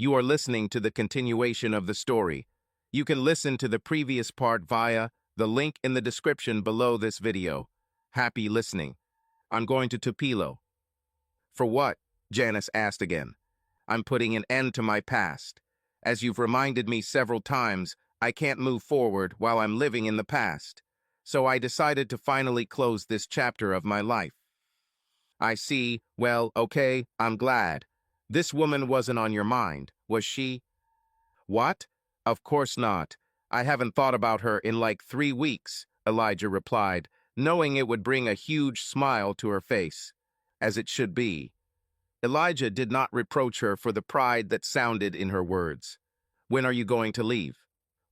You are listening to the continuation of the story. You can listen to the previous part via the link in the description below this video. Happy listening. I'm going to Tupelo. For what? Janice asked again. I'm putting an end to my past. As you've reminded me several times, I can't move forward while I'm living in the past. So I decided to finally close this chapter of my life. I see. Well, okay, I'm glad. This woman wasn't on your mind, was she? What? Of course not. I haven't thought about her in like 3 weeks, Elijah replied, knowing it would bring a huge smile to her face. As it should be. Elijah did not reproach her for the pride that sounded in her words. When are you going to leave?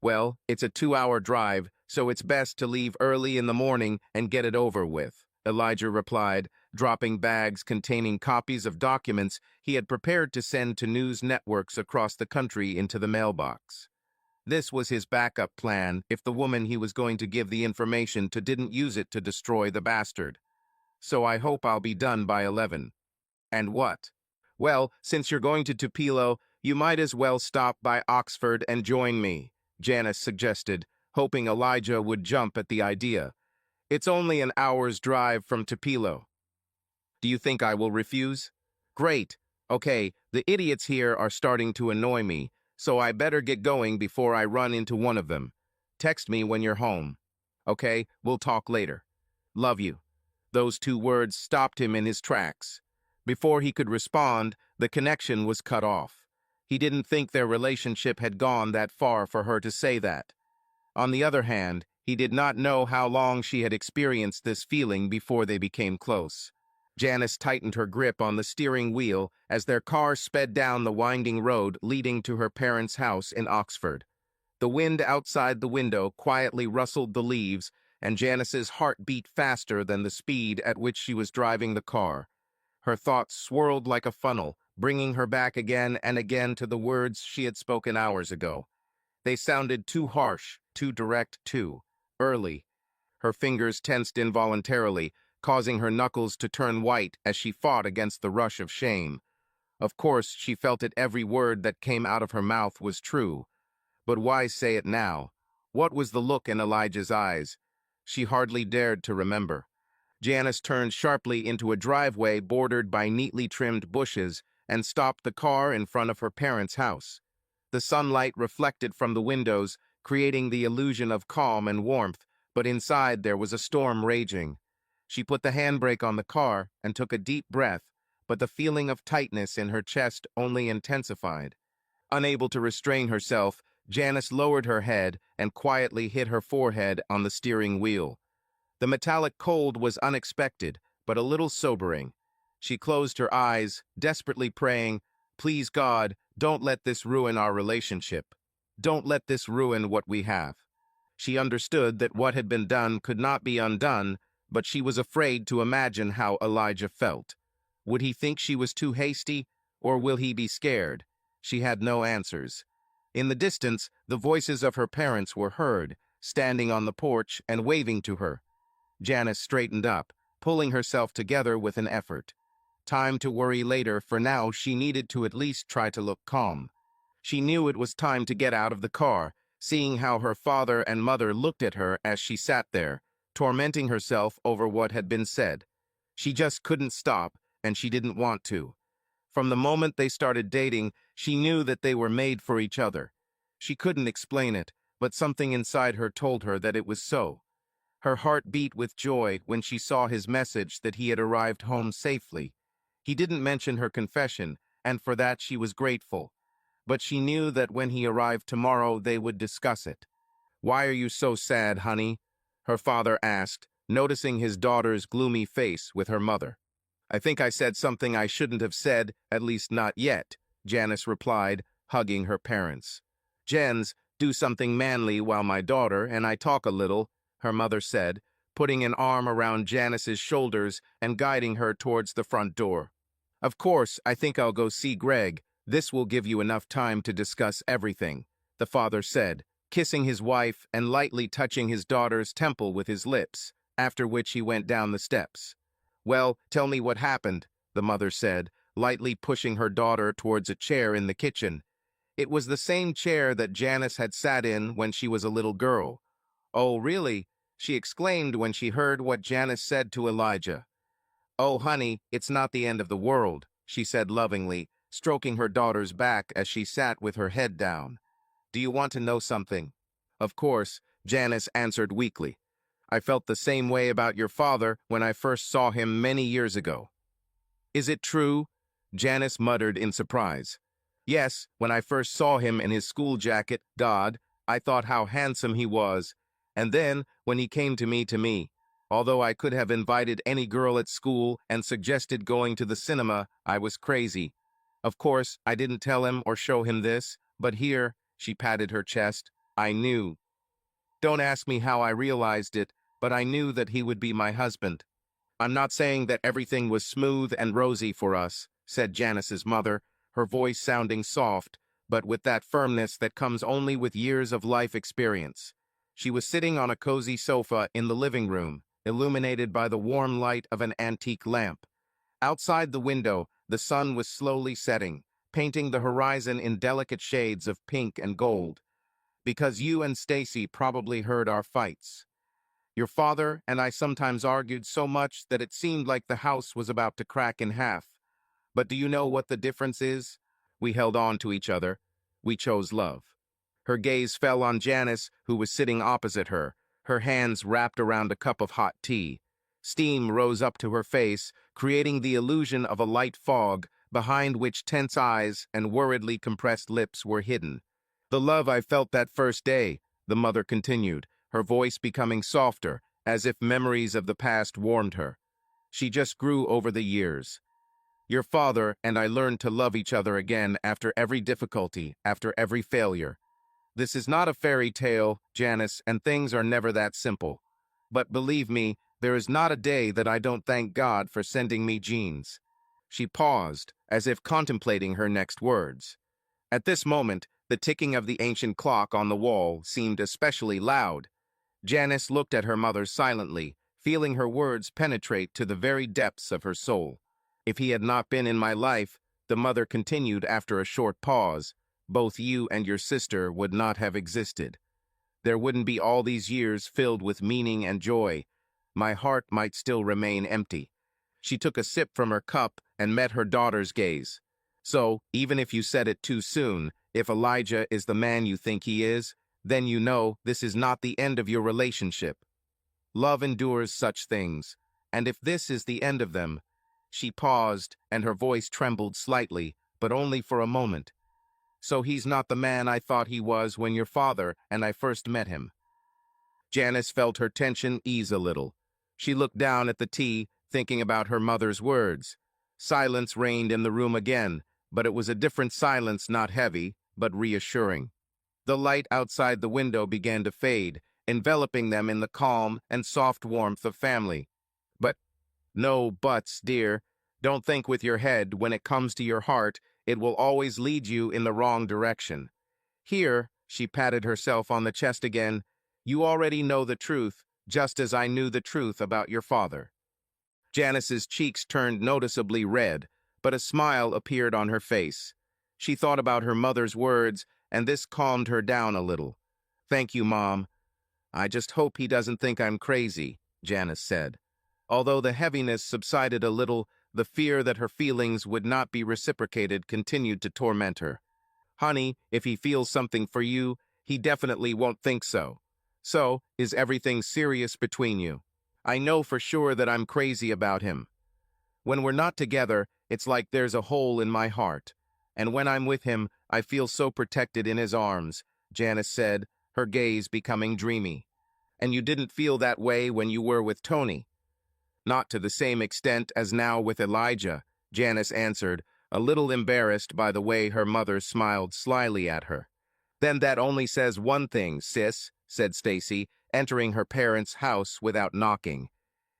Well, it's a 2-hour drive, so it's best to leave early in the morning and get it over with, Elijah replied, dropping bags containing copies of documents he had prepared to send to news networks across the country into the mailbox. This was his backup plan if the woman he was going to give the information to didn't use it to destroy the bastard. So I hope I'll be done by 11. And what? Well, since you're going to Tupelo, you might as well stop by Oxford and join me, Janice suggested, hoping Elijah would jump at the idea. It's only an hour's drive from Tupelo. Do you think I will refuse? Great. Okay, the idiots here are starting to annoy me, so I better get going before I run into one of them. Text me when you're home. Okay, we'll talk later. Love you. Those 2 words stopped him in his tracks. Before he could respond, the connection was cut off. He didn't think their relationship had gone that far for her to say that. On the other hand, he did not know how long she had experienced this feeling before they became close. Janice tightened her grip on the steering wheel as their car sped down the winding road leading to her parents' house in Oxford. The wind outside the window quietly rustled the leaves, and Janice's heart beat faster than the speed at which she was driving the car. Her thoughts swirled like a funnel, bringing her back again and again to the words she had spoken hours ago. They sounded too harsh, too direct, too early. Her fingers tensed involuntarily, causing her knuckles to turn white as she fought against the rush of shame. Of course, she felt that every word that came out of her mouth was true. But why say it now? What was the look in Elijah's eyes? She hardly dared to remember. Janice turned sharply into a driveway bordered by neatly trimmed bushes and stopped the car in front of her parents' house. The sunlight reflected from the windows, creating the illusion of calm and warmth, but inside there was a storm raging. She put the handbrake on the car and took a deep breath, but the feeling of tightness in her chest only intensified. Unable to restrain herself, Janice lowered her head and quietly hit her forehead on the steering wheel. The metallic cold was unexpected, but a little sobering. She closed her eyes, desperately praying, "Please God, don't let this ruin our relationship. Don't let this ruin what we have." She understood that what had been done could not be undone, but she was afraid to imagine how Elijah felt. Would he think she was too hasty, or will he be scared? She had no answers. In the distance, the voices of her parents were heard, standing on the porch and waving to her. Janice straightened up, pulling herself together with an effort. Time to worry later, for now she needed to at least try to look calm. She knew it was time to get out of the car, seeing how her father and mother looked at her as she sat there, tormenting herself over what had been said. She just couldn't stop, and she didn't want to. From the moment they started dating, she knew that they were made for each other. She couldn't explain it, but something inside her told her that it was so. Her heart beat with joy when she saw his message that he had arrived home safely. He didn't mention her confession, and for that she was grateful. But she knew that when he arrived tomorrow, they would discuss it. "Why are you so sad, honey?" her father asked, noticing his daughter's gloomy face with her mother. "I think I said something I shouldn't have said, at least not yet," Janice replied, hugging her parents. "Jens, do something manly while my daughter and I talk a little," her mother said, putting an arm around Janice's shoulders and guiding her towards the front door. "Of course, I think I'll go see Greg. This will give you enough time to discuss everything," the father said, kissing his wife and lightly touching his daughter's temple with his lips, after which he went down the steps. "Well, tell me what happened," the mother said, lightly pushing her daughter towards a chair in the kitchen. It was the same chair that Janice had sat in when she was a little girl. "Oh, really?" she exclaimed when she heard what Janice said to Elijah. "Oh, honey, it's not the end of the world," she said lovingly, stroking her daughter's back as she sat with her head down. "Do you want to know something?" "Of course," Janice answered weakly. "I felt the same way about your father when I first saw him many years ago." "Is it true?" Janice muttered in surprise. "Yes, when I first saw him in his school jacket, God, I thought how handsome he was. And then, when he came to me, although I could have invited any girl at school and suggested going to the cinema, I was crazy. Of course, I didn't tell him or show him this, but here," she patted her chest, "I knew. Don't ask me how I realized it, but I knew that he would be my husband." "I'm not saying that everything was smooth and rosy for us," said Janice's mother, her voice sounding soft, but with that firmness that comes only with years of life experience. She was sitting on a cozy sofa in the living room, illuminated by the warm light of an antique lamp. Outside the window, the sun was slowly setting, painting the horizon in delicate shades of pink and gold. "Because you and Stacy probably heard our fights. Your father and I sometimes argued so much that it seemed like the house was about to crack in half. But do you know what the difference is? We held on to each other. We chose love." Her gaze fell on Janice, who was sitting opposite her, her hands wrapped around a cup of hot tea. Steam rose up to her face, creating the illusion of a light fog, behind which tense eyes and worriedly compressed lips were hidden. "The love I felt that first day," the mother continued, her voice becoming softer, as if memories of the past warmed her. "She just grew over the years. Your father and I learned to love each other again after every difficulty, after every failure. This is not a fairy tale, Janice, and things are never that simple. But believe me, there is not a day that I don't thank God for sending me genes." She paused, as if contemplating her next words. At this moment, the ticking of the ancient clock on the wall seemed especially loud. Janice looked at her mother silently, feeling her words penetrate to the very depths of her soul. "If he had not been in my life," the mother continued after a short pause, "both you and your sister would not have existed. There wouldn't be all these years filled with meaning and joy. My heart might still remain empty." She took a sip from her cup and met her daughter's gaze. "So, even if you said it too soon, if Elijah is the man you think he is, then you know this is not the end of your relationship. Love endures such things, and if this is the end of them—" She paused, and her voice trembled slightly, but only for a moment. "So he's not the man I thought he was when your father and I first met him." Janice felt her tension ease a little. She looked down at the tea, thinking about her mother's words. Silence reigned in the room again, but it was a different silence, not heavy, but reassuring. The light outside the window began to fade, enveloping them in the calm and soft warmth of family. "But no buts, dear. Don't think with your head. When it comes to your heart, it will always lead you in the wrong direction. Here," she patted herself on the chest again, "you already know the truth, just as I knew the truth about your father." Janice's cheeks turned noticeably red, but a smile appeared on her face. She thought about her mother's words, and this calmed her down a little. "Thank you, Mom. I just hope he doesn't think I'm crazy," Janice said. Although the heaviness subsided a little, the fear that her feelings would not be reciprocated continued to torment her. "Honey, if he feels something for you, he definitely won't think so. So, is everything serious between you? I know for sure that I'm crazy about him. When we're not together, it's like there's a hole in my heart. And when I'm with him, I feel so protected in his arms," Janice said, her gaze becoming dreamy. "And you didn't feel that way when you were with Tony?" "Not to the same extent as now with Elijah," Janice answered, a little embarrassed by the way her mother smiled slyly at her. "Then that only says one thing, sis," said Stacy, entering her parents' house without knocking.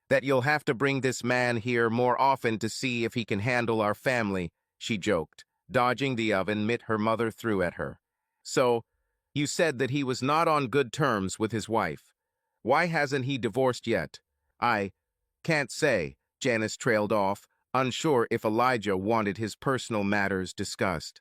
"That you'll have to bring this man here more often to see if he can handle our family," she joked, dodging the oven Mitt her mother threw at her. "So, you said that he was not on good terms with his wife. Why hasn't he divorced yet?" "I can't say," Janice trailed off, unsure if Elijah wanted his personal matters discussed.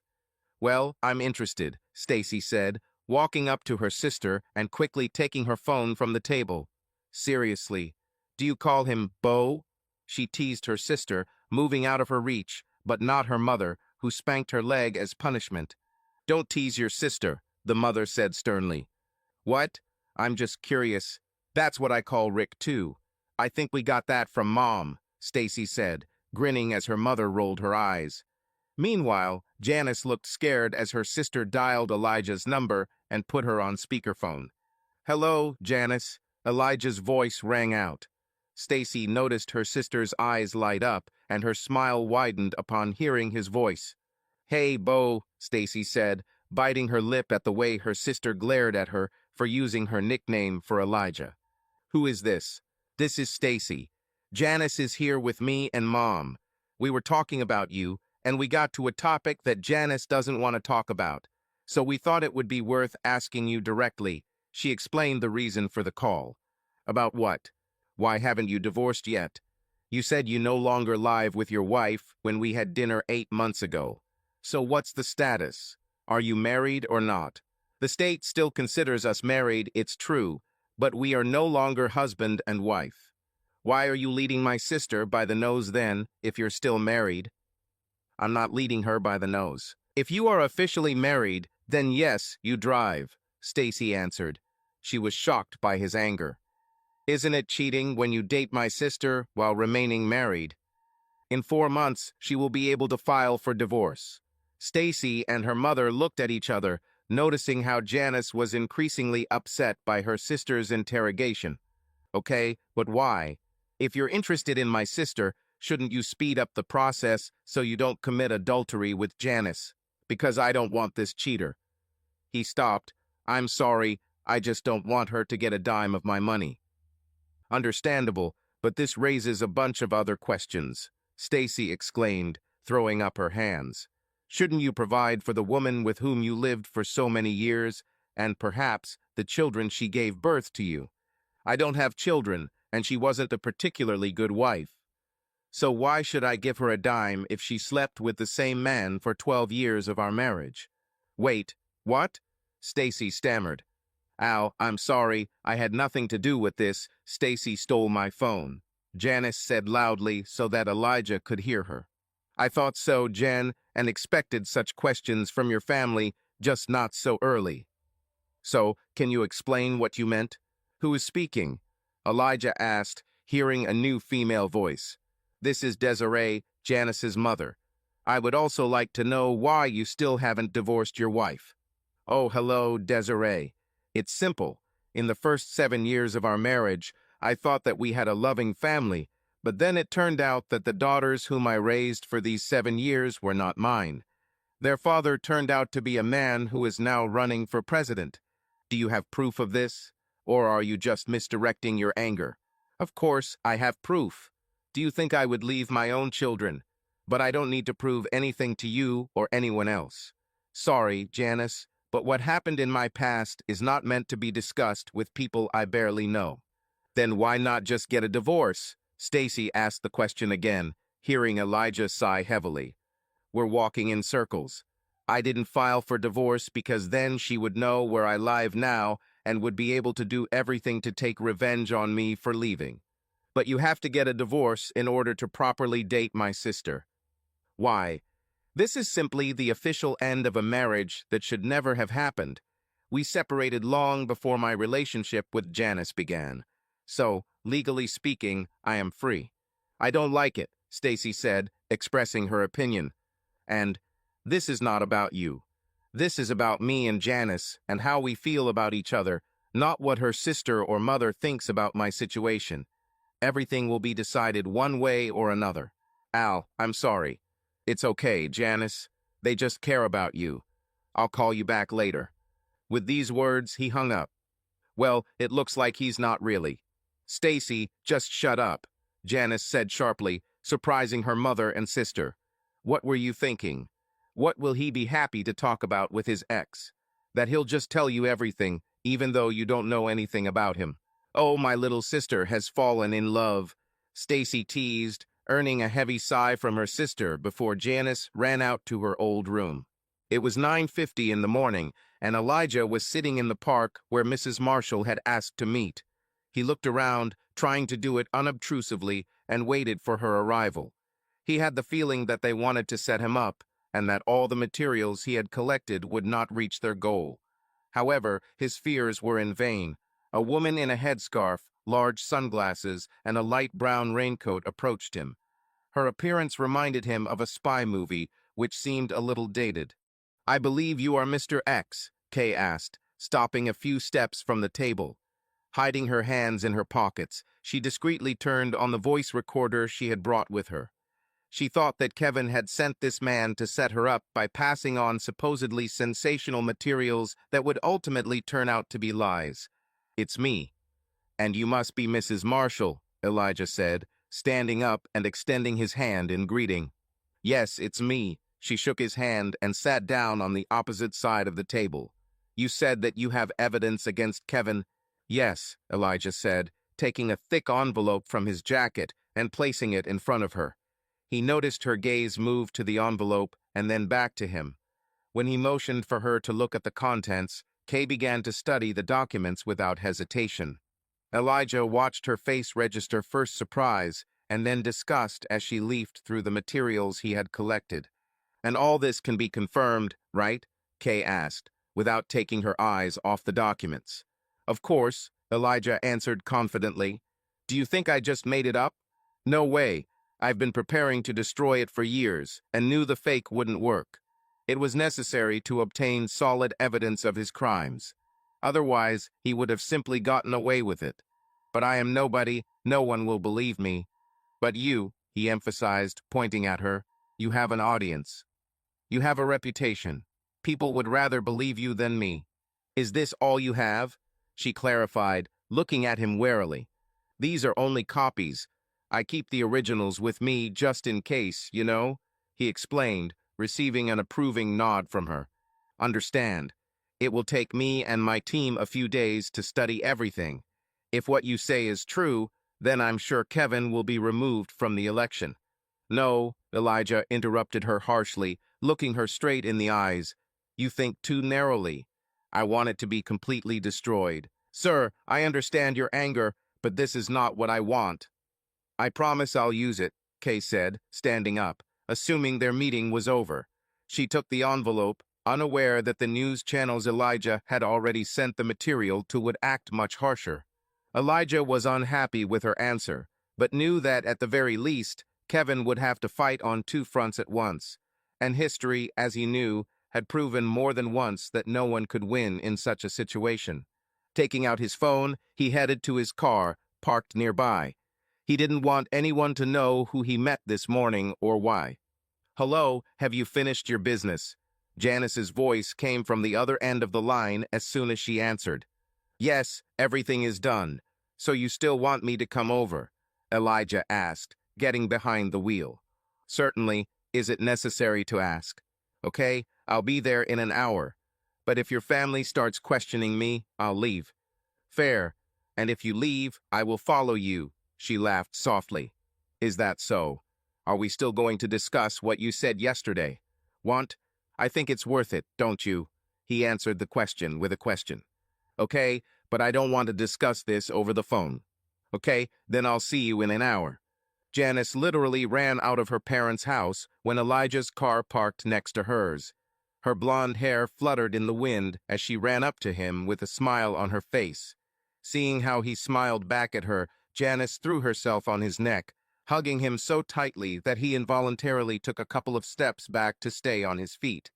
Well, I'm interested, Stacy said, walking up to her sister and quickly taking her phone from the table. Seriously, do you call him Beau? She teased her sister, moving out of her reach, but not her mother, who spanked her leg as punishment. Don't tease your sister, the mother said sternly. What? I'm just curious. That's what I call Rick too. I think we got that from Mom, Stacy said, grinning as her mother rolled her eyes. Meanwhile, Janice looked scared as her sister dialed Elijah's number and put her on speakerphone. Hello, Janice. Elijah's voice rang out. Stacy noticed her sister's eyes light up and her smile widened upon hearing his voice. Hey, Beau, Stacy said, biting her lip at the way her sister glared at her for using her nickname for Elijah. Who is this? This is Stacy. Janice is here with me and Mom. We were talking about you, and we got to a topic that Janice doesn't want to talk about. So we thought it would be worth asking you directly. She explained the reason for the call. About what? Why haven't you divorced yet? You said you no longer live with your wife when we had dinner 8 months ago. So what's the status? Are you married or not? The state still considers us married, it's true, but we are no longer husband and wife. Why are you leading my sister by the nose then, if you're still married? I'm not leading her by the nose. If you are officially married, then yes, you drive, Stacy answered. She was shocked by his anger. Isn't it cheating when you date my sister while remaining married? In 4 months, she will be able to file for divorce. Stacy and her mother looked at each other, noticing how Janice was increasingly upset by her sister's interrogation. Okay, but why? If you're interested in my sister, shouldn't you speed up the process so you don't commit adultery with Janice? Because I don't want this cheater. He stopped. I'm sorry, I just don't want her to get a dime of my money. Understandable, but this raises a bunch of other questions, Stacy exclaimed, throwing up her hands. Shouldn't you provide for the woman with whom you lived for so many years, and perhaps the children she gave birth to you? I don't have children, and she wasn't a particularly good wife. So why should I give her a dime if she slept with the same man for 12 years of our marriage? Wait, what? Stacy stammered. Al, I'm sorry, I had nothing to do with this. Stacy stole my phone, Janice said loudly so that Elijah could hear her. I thought so, Jen, and expected such questions from your family, just not so early. So, can you explain what you meant? Who is speaking? Elijah asked, hearing a new female voice. This is Desiree, Janice's mother. I would also like to know why you still haven't divorced your wife. Oh, hello, Desiree. It's simple. In the first 7 years of our marriage, I thought that we had a loving family, but then it turned out that the daughters whom I raised for these 7 years were not mine. Their father turned out to be a man who is now running for president. Do you have proof of this? Or are you just misdirecting your anger? Of course, I have proof. Do you think I would leave my own children? But I don't need to prove anything to you or anyone else. Sorry, Janice, but what happened in my past is not meant to be discussed with people I barely know. Then why not just get a divorce? Stacy asked the question again, hearing Elijah sigh heavily. We're walking in circles. I didn't file for divorce because then she would know where I live now and would be able to do everything to take revenge on me for leaving. But you have to get a divorce in order to properly date my sister. Why? This is simply the official end of a marriage that should never have happened. We separated long before my relationship with Janice began. So, legally speaking, I am free. I don't like it, Stacy said, expressing her opinion. And this is not about you. This is about me and Janice and how we feel about each other, not what her sister or mother thinks about my situation. Everything will be decided one way or another. Al, I'm sorry. It's okay, Janice. They just care about you. I'll call you back later. With these words, he hung up. Well, it looks like he's not really. Stacy, just shut up, Janice said sharply, surprising her mother and sister. What were you thinking? What will he be happy to talk about with his ex? That he'll just tell you everything, even though you don't know anything about him. Oh, my little sister has fallen in love, Stacy teased, earning a heavy sigh from her sister before Janice ran out to her old room. It was 9:50 in the morning, and Elijah was sitting in the park where Mrs. Marshall had asked to meet. He looked around, trying to do it unobtrusively, and waited for her arrival. He had the feeling that they wanted to set him up, and that all the materials he had collected would not reach their goal. However, his fears were in vain. A woman in a headscarf, large sunglasses, and a light brown raincoat approached him. Her appearance reminded him of a spy movie, which seemed a little dated. "I believe you are Mr. X," Kay asked, stopping a few steps from the table. Hiding her hands in her pockets, she discreetly turned on the voice recorder she had brought with her. She thought that Kevin had sent this man to set her up by passing on supposedly sensational materials that would ultimately turn out to be lies. "It's me." "And you must be Mrs. Marshall," Elijah said, standing up and extending his hand in greeting. "Yes, it's me." She shook his hand and sat down on the opposite side of the table. "You said that you have evidence against Kevin?" "Yes," Elijah said, taking a thick envelope from his jacket and placing it in front of her. He noticed her gaze move to the envelope and then back to him. When he motioned for her to look at the contents, Kay began to study the documents without hesitation. Elijah watched her face register first surprise and then disgust as she leafed through the materials he had collected. "And all this can be confirmed, right?" Kay asked, without taking her eyes off the documents. "Of course," Elijah answered confidently. "Do you think I just made it up? No way. I've been preparing to destroy it for years and knew the fake wouldn't work. It was necessary to obtain solid evidence of his crimes. Otherwise, he would have simply gotten away with it. But I am nobody, no one will believe me. But you," he emphasized, pointing at her, "you have an audience. You have a reputation. People would rather believe you than me." "Is this all you have?" she clarified, looking at him warily. "These are only copies. I keep the originals with me just in case, you know," he explained, receiving an approving nod from her. "Understand. It will take me and my team a few days to study everything. If what you say is true, then I'm sure Kevin will be removed from the election." "No," Elijah interrupted her harshly, looking her straight in the eyes. "You think too narrowly. I want it to be completely destroyed. Sir, I understand your anger, but this is not what I want." "I promise I'll use it," Kay said, standing up, assuming their meeting was over. She took the envelope, unaware that the news channels Elijah had already sent the material to would act much harsher. Elijah was unhappy with her answer, but knew that at the very least, Kevin would have to fight on two fronts at once. And history, as he knew, had proven more than once that no one could win in such a situation. Taking out his phone, he headed to his car, parked nearby. He didn't want anyone to know who he met this morning or why. "Hello, have you finished your business?" Janice's voice came from the other end of the line as soon as she answered. "Yes, everything is done. So you still want me to come over?" Elijah asked, getting behind the wheel. "Certainly. Is it necessary to ask?" "Okay, I'll be there in an hour. But if your family starts questioning me, I'll leave." "Fair. And if you leave, I will follow you." She laughed softly. "Is that so? Are we still going to discuss what you said yesterday?" "Want? I think it's worth it, don't you?" He answered the question with a question. "Okay, but I don't want to discuss this over the phone." "Okay, then I'll see you in an hour." Janice literally ran out of her parents' house when Elijah's car parked next to hers. Her blonde hair fluttered in the wind as she ran up to him with a smile on her face. Seeing how he smiled back at her, Janice threw herself on his neck, hugging him so tightly that he involuntarily took a couple of steps back to stay on his feet.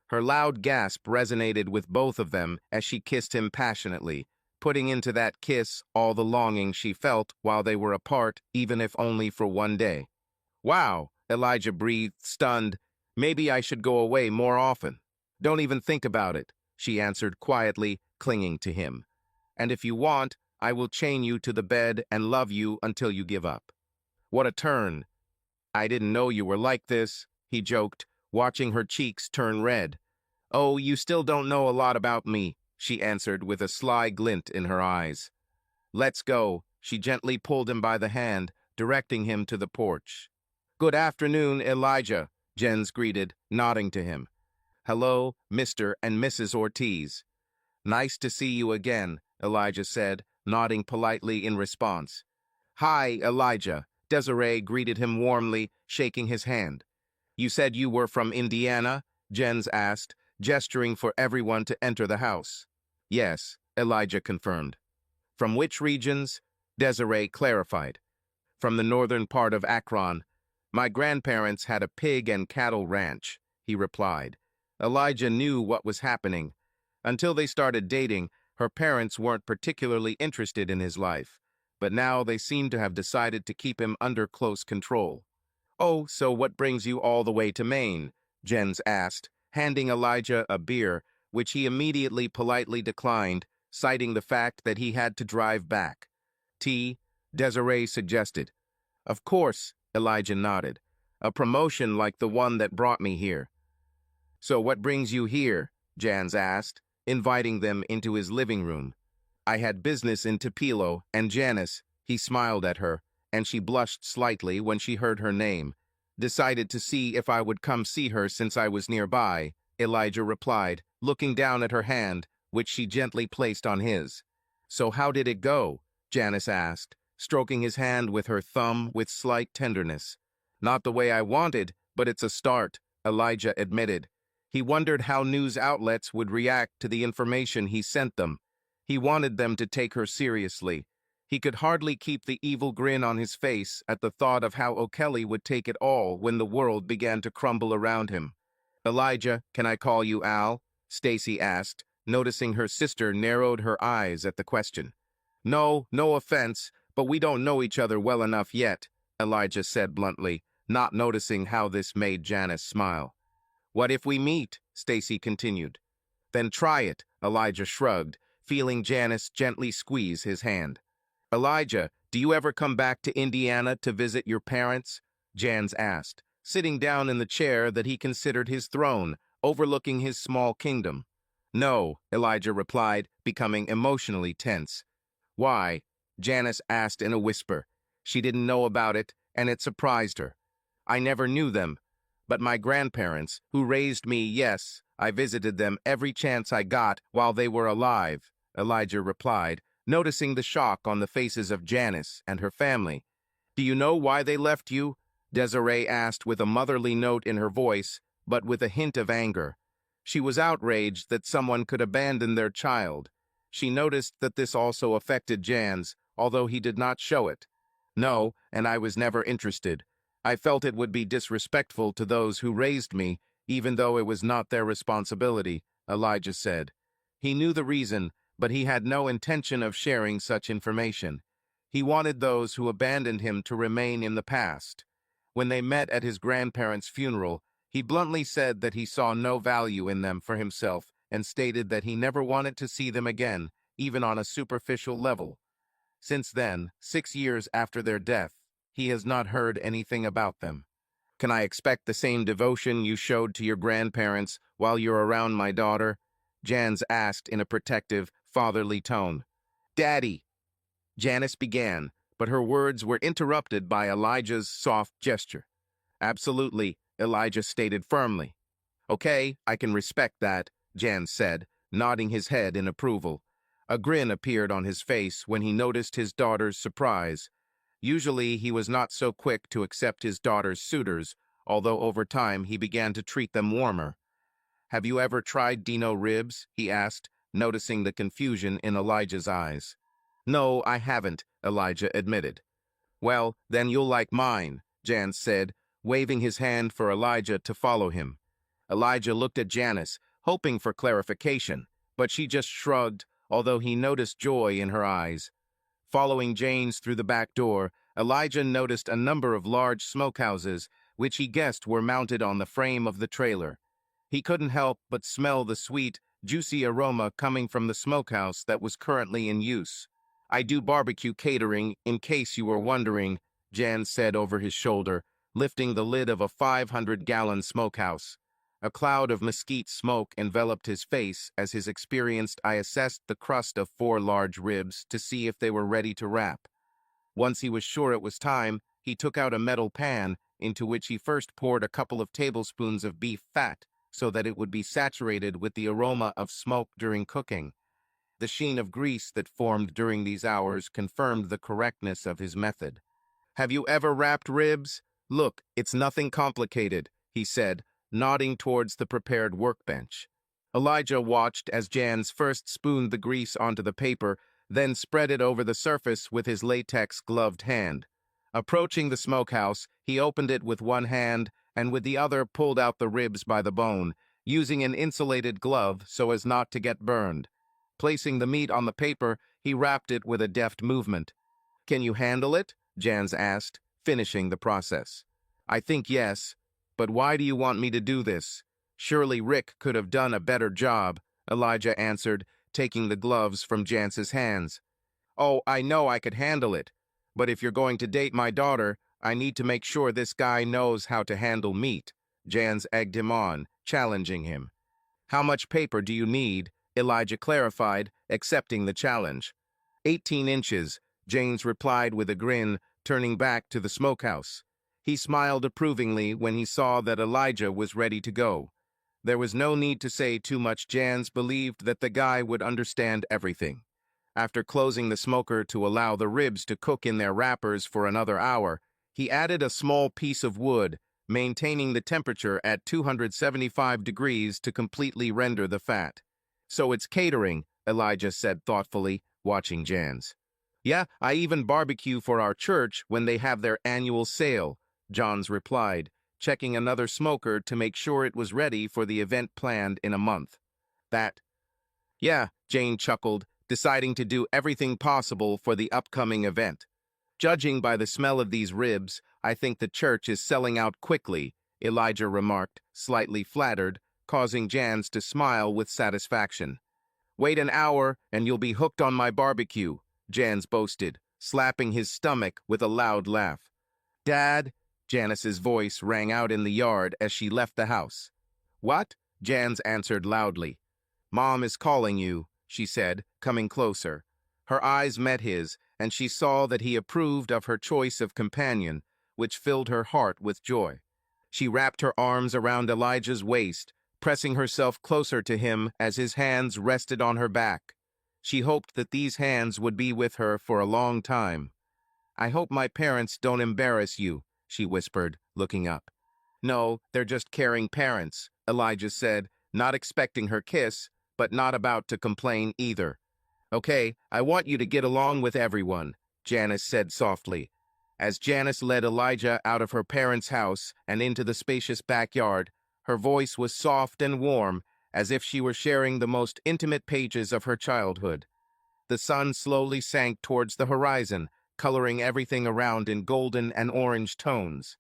Her loud gasp resonated with both of them as she kissed him passionately, putting into that kiss all the longing she felt while they were apart, even if only for one day. "Wow," Elijah breathed, stunned. "Maybe I should go away more often." "Don't even think about it," she answered quietly, clinging to him. "And if you want, I will chain you to the bed and love you until you give up." What a turn. "I didn't know you were like this," he joked, watching her cheeks turn red. "Oh, you still don't know a lot about me," she answered with a sly glint in her eyes. "Let's go." She gently pulled him by the hand, directing him to the porch. "Good afternoon, Elijah," Jens greeted, nodding to him. "Hello, Mr. and Mrs. Ortiz." "Nice to see you again," Elijah said, nodding politely in response. "Hi, Elijah," Desiree greeted him warmly, shaking his hand. "You said you were from Indiana?" Jens asked, gesturing for everyone to enter the house. "Yes," Elijah confirmed. "From which regions?" Desiree clarified. "From the northern part of Akron. My grandparents had a pig and cattle ranch," he replied. Elijah knew what was happening. Until they started dating, her parents weren't particularly interested in his life, but now they seemed to have decided to keep him under close control. "Oh, so what brings you all the way to Maine?" Jens asked, handing Elijah a beer, which he immediately politely declined, citing the fact that he had to drive back. "Tea?" Desiree suggested. "Of course," Elijah nodded. "A promotion like the one that brought me here." "So what brings you here?" Jans asked, inviting them into his living room. "I had business in Tupelo, and Janice," he smiled at her, and she blushed slightly when she heard her name. "Decided to see if I would come see her since I was nearby," Elijah replied, looking down at her hand, which she gently placed on his. "So how did it go?" Janice asked, stroking his hand with her thumb with slight tenderness. "Not the way I wanted, but it's a start," Elijah admitted. He wondered how news outlets would react to the information he sent them. He wanted them to take her seriously. He could hardly keep the evil grin on his face at the thought of how O'Kelly would take it all when the world began to crumble around him. "Elijah, can I call you Al?" Stacy asked, noticing her sister narrowed her eyes at the question. "No, no offense, but we don't know each other well enough yet," Elijah said bluntly, not noticing how this made Janice smile. "What if we meet?" Stacy continued. "Then try it," Elijah shrugged, feeling Janice gently squeeze his hand. "Elijah, do you ever come back to Indiana to visit your parents?" Jans asked, sitting down in the chair that he considered his throne, overlooking his small kingdom. "No," Elijah replied, becoming emotionally tense. "Why?" Janice asked in a whisper. She didn't know about it, and it surprised her. "I never knew them. But my grandparents, who raised me, yes, I visited them every chance I got while they were alive," Elijah replied, noticing the shock on the faces of Janice and her family. "Do you know why they left you?" Desiree asked with a motherly note in her voice, but with a hint of anger. She was outraged that someone could abandon their child. She noticed that this also affected Jans, although he did not show it. "No, and I was never interested. I felt it would be disrespectful to those who raised me, even though it was not their responsibility," Elijah said. He knew the reason, but he had no intention of sharing such information. He wanted those who abandoned him to remain in the past. When they met at his grandparents' funeral, he bluntly said that he saw no value in them for himself and stated that he never wanted to see them again, even on a superficial level. Since then, 6 years after their death, he has not heard anything about them. "Can I expect the same devotion you showed to your grandparents while you're around my daughter?" Jans asked in a protective, fatherly tone. "Daddy," Janice began, but her words were interrupted by Elijah's soft gesture. "Absolutely," Elijah stated firmly. "Okay, I can respect that," Jan said, nodding his head in approval. A grin appeared on his face when he noticed his daughter's surprise. Usually he was not so quick to accept his daughter's suitors, although over time he began to treat them warmer. "Have you ever tried Dino ribs?" he asked, noticing the confusion in Elijah's eyes. "No, I haven't," Elijah admitted. "Well, then you'll like mine," Jan said, waving his hand for Elijah to follow him. Elijah looked at Janice, hoping for clarification, but she just shrugged, although he noticed joy in her eyes. Following Janes through the back door, Elijah noticed a number of large smokehouses, which he guessed were mounted on the frame of the trailer. He couldn't help but smell the sweet, juicy aroma coming from the smokehouse that was currently in use. "I do barbecue catering, in case you were wondering," Jan said over his shoulder, lifting the lid of a 500-gallon smokehouse. A cloud of mesquite smoke enveloped his face as his experienced eye assessed the crust of 4 large ribs to see if they were ready to wrap. Once he was sure it was time, he took out a metal pan, into which he first poured a couple of tablespoons of beef fat, so that it would be saturated with the aroma of smoke during cooking. The sheen of grease that formed during these hours confirmed the correctness of his method. "Have you ever wrapped ribs? Look, it's nothing complicated," he said, nodding towards the prepared workbench. Elijah watched as Jans first spooned the grease onto the paper, then spread it over the surface with his latex-gloved hand. Approaching the smokehouse, he opened it with one hand and with the other pulled out the ribs by the bone, using an insulated glove so as not to get burned. Placing the meat on the paper, he wrapped it with a deft movement. "Can you handle it?" Jans asked, finishing the process. "I think yes, but why do you want me to do this? Surely Rick could have done a better job," Elijah answered, taking the gloves from Jans's hands. "Oh, I know I could handle it, but if you're going to date my daughter, I need to make sure this guy knows how to handle meat." Jans egged him on, challenging him. "How much paper do you need?" Elijah clarified, accepting the challenge. 18 inches, James replied with a grin, turning back to the smokehouse. He smiled approvingly when he saw that Elijah was ready to go. There was no need to say too much. Jans believed that the guy would understand everything. After closing the smoker to allow the ribs to cook in their wrappers for another hour, he added a small piece of wood, maintaining the temperature at 275 degrees to completely render the fat. "So it's catering," Elijah said thoughtfully, watching Jans. "Yeah, I even barbecue for our church when they have their annual sale," Johns replied, checking another smoker to make sure it was ready for the event planned in a month. "Yeah," Jane chuckled, deciding to do everything possible for the upcoming event. "Judging by the smell of these ribs, I think the church is selling out quickly," Elijah remarked, slightly flattered, causing Jans to smile with satisfaction. "Wait an hour and you'll be hooked on my barbecue," Jans boasted, slapping his stomach with a loud laugh. "Dad?" Janice's voice rang out in the yard as she left the house. "What?" Jans answered loudly. "Mom is calling you," she said, coming closer. Her eyes met his, and she saw that he approved of her choice of companion, which filled her heart with joy. She wrapped her arms around Elijah's waist, pressing herself closer to him as his hands rested on her back. She hoped that these hands would be with her for a long time. "I hope my parents don't embarrass you," she whispered, looking up. "No, they're just caring parents," Elijah said, not expecting her kiss, but not about to complain either. "Okay, I want you to get along with everyone," Janice said softly. As Janice led Elijah out of her parents' house and into the spacious backyard, her voice was soft and warm, as if she were sharing the most intimate pages of her childhood. The sun slowly sank towards the horizon, coloring everything around in golden and orange tones.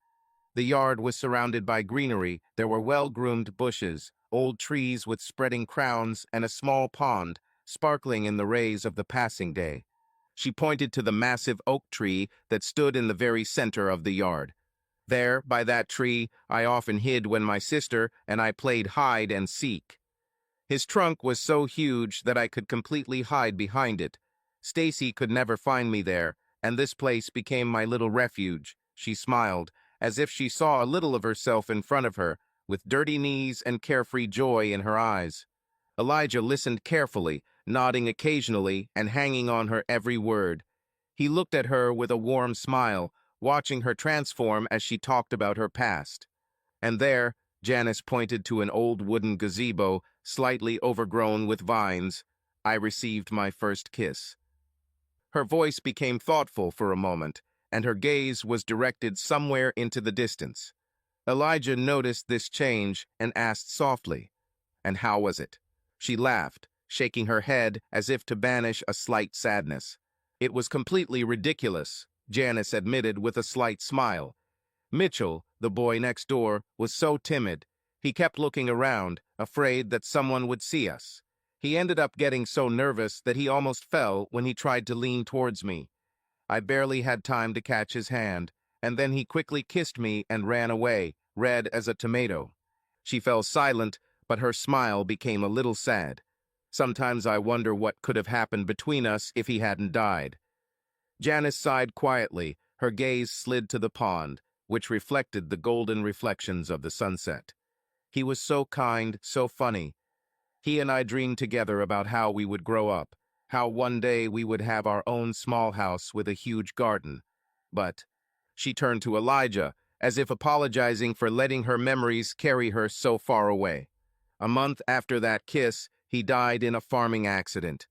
The yard was surrounded by greenery. There were well-groomed bushes, old trees with spreading crowns, and a small pond, sparkling in the rays of the passing day. She pointed to the massive oak tree that stood in the very center of the yard. "There, by that tree, I often hid when my sister and I played hide and seek. His trunk was so huge that I could completely hide behind it. Stacy could never find me there, and this place became my little refuge." She smiled, as if she saw a little of herself in front of her, with dirty knees and carefree joy in her eyes. Elijah listened carefully, nodding occasionally and hanging on her every word. He looked at her with a warm smile, watching her transform as she talked about her past. "And there," Janice pointed to an old wooden gazebo, slightly overgrown with vines, "I received my first kiss." Her voice became thoughtful for a moment, and her gaze was directed somewhere into the distance. Elijah noticed this change and asked softly, "And how was it?" She laughed, shaking her head as if to banish a slight sadness. "It was completely ridiculous," Janice admitted with a slight smile. "Mitchell, the boy next door, was so timid. He kept looking around, afraid that someone would see us. He ended up getting so nervous that he almost fell when he tried to lean towards me. I barely had time to catch his hand, and then he quickly kissed me and ran away, red as a tomato." She fell silent, but her smile became a little sad. "Sometimes I wonder what could have happened between us if he hadn't died." Janice sighed quietly. Her gaze slid to the pond, which reflected the golden reflections of the sunset. He was so kind, so funny. He and I dreamed together about how we would grow up, how one day we would have our own small house with a huge garden. But she turned to Elijah, as if apologizing for letting her memories carry her so far away. A month after that kiss, he died in a farming accident.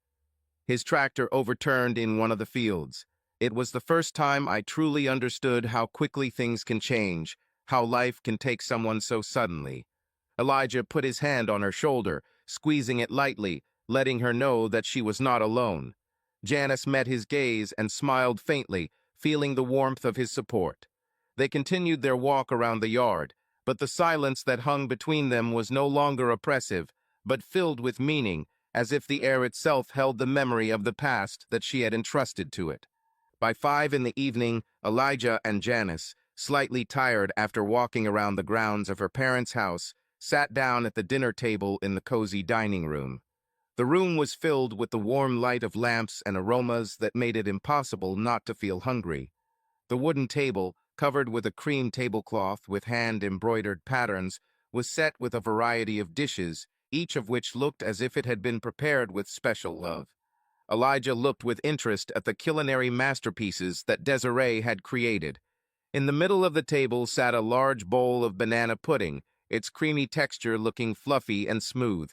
His tractor overturned in one of the fields. It was the first time I truly understood how quickly things can change, how life can take someone so suddenly. Elijah put his hand on her shoulder, squeezing it lightly, letting her know that she was not alone. Janice met his gaze and smiled faintly, feeling the warmth of his support. They continued their walk around the yard, but the silence that hung between them was no longer oppressive, but filled with meaning, as if the air itself held the memory of the past that she had entrusted to it. By 5 in the evening, Elijah and Janice, slightly tired after walking around the grounds of her parents' house, sat down at the dinner table in the cozy dining room. The room was filled with the warm light of lamps and aromas that made it impossible not to feel hungry. The wooden table, covered with a cream tablecloth with hand-embroidered patterns, was set with a variety of dishes, each of which looked as if it had been prepared with special love. Elijah looked with interest at the culinary masterpieces that Desiree had created. In the middle of the table sat a large bowl of banana pudding, its creamy texture looking fluffy and smooth.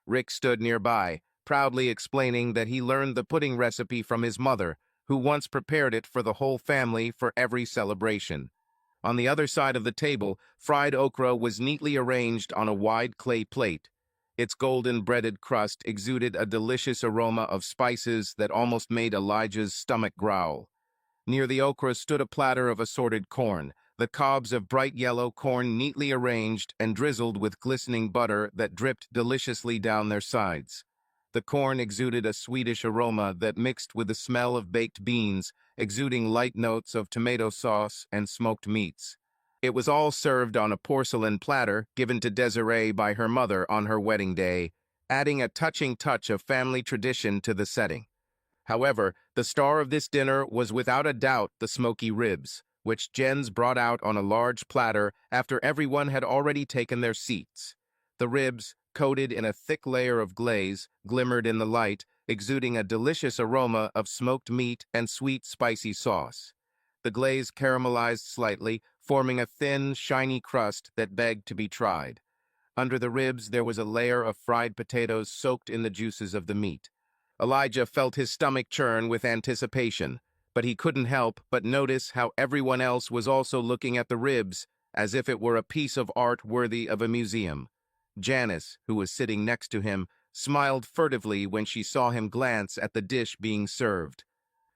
Rick stood nearby, proudly explaining that he learned the pudding recipe from his mother, who once prepared it for the whole family for every celebration. On the other side of the table, fried okra was neatly arranged on a wide clay plate. Its golden breaded crust exuded a delicious aroma of spices that almost made Elijah's stomach growl. Near the okra stood a platter of assorted corn, the cobs of bright yellow corn neatly arranged and drizzled with glistening butter that dripped deliciously down their sides. The corn exuded a sweetish aroma that mixed with the smell of baked beans, exuding light notes of tomato sauce and smoked meats. It was all served on a porcelain platter given to Desiree by her mother on her wedding day, adding a touching touch of family tradition to the setting. However, the star of this dinner was without a doubt the smoky ribs, which Jens brought out on a large platter after everyone had already taken their seats. The ribs, coated in a thick layer of glaze, glimmered in the light, exuding a delicious aroma of smoked meat and sweet, spicy sauce. The glaze caramelized slightly, forming a thin, shiny crust that begged to be tried. Under the ribs there was a layer of fried potatoes soaked in the juices of the meat. Elijah felt his stomach churn with anticipation, but he couldn't help but notice how everyone else was also looking at the ribs, as if it were a piece of art worthy of a museum. Janice, who was sitting next to him, smiled furtively when she saw him glance at the dish being served.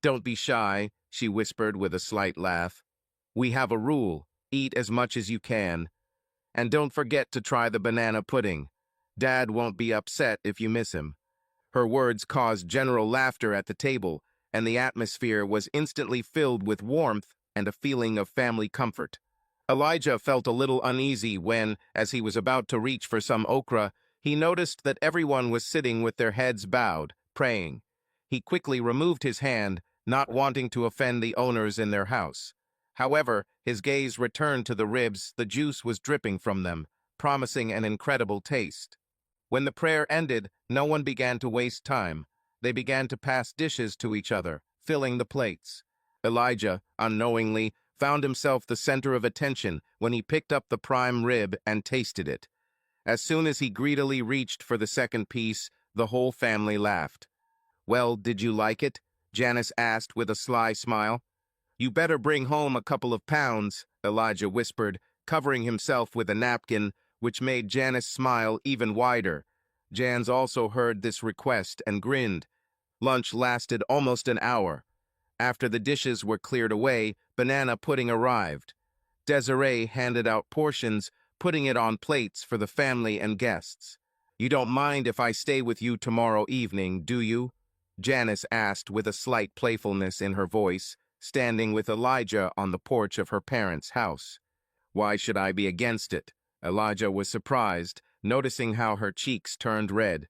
"Don't be shy," she whispered with a slight laugh. "We have a rule: eat as much as you can. And don't forget to try the banana pudding. Dad won't be upset if you miss him." Her words caused general laughter at the table, and the atmosphere was instantly filled with warmth and a feeling of family comfort. Elijah felt a little uneasy when, as he was about to reach for some okra, he noticed that everyone was sitting with their heads bowed, praying. He quickly removed his hand, not wanting to offend the owners in their house. However, his gaze returned to the ribs. The juice was dripping from them, promising an incredible taste. When the prayer ended, no one began to waste time. They began to pass dishes to each other, filling the plates. Elijah, unknowingly, found himself the center of attention when he picked up the prime rib and tasted it. As soon as he greedily reached for the second piece, the whole family laughed. "Well, did you like it?" Janice asked with a sly smile. "You better bring home a couple of pounds," Elijah whispered, covering himself with a napkin, which made Janice smile even wider. Jans also heard this request and grinned. Lunch lasted almost an hour. After the dishes were cleared away, banana pudding arrived. Desiree handed out portions, putting it on plates for the family and guests. "You don't mind if I stay with you tomorrow evening, do you?" Janice asked with a slight playfulness in her voice, standing with Elijah on the porch of her parents' house. "Why should I be against it?" Elijah was surprised, noticing how her cheeks turned red.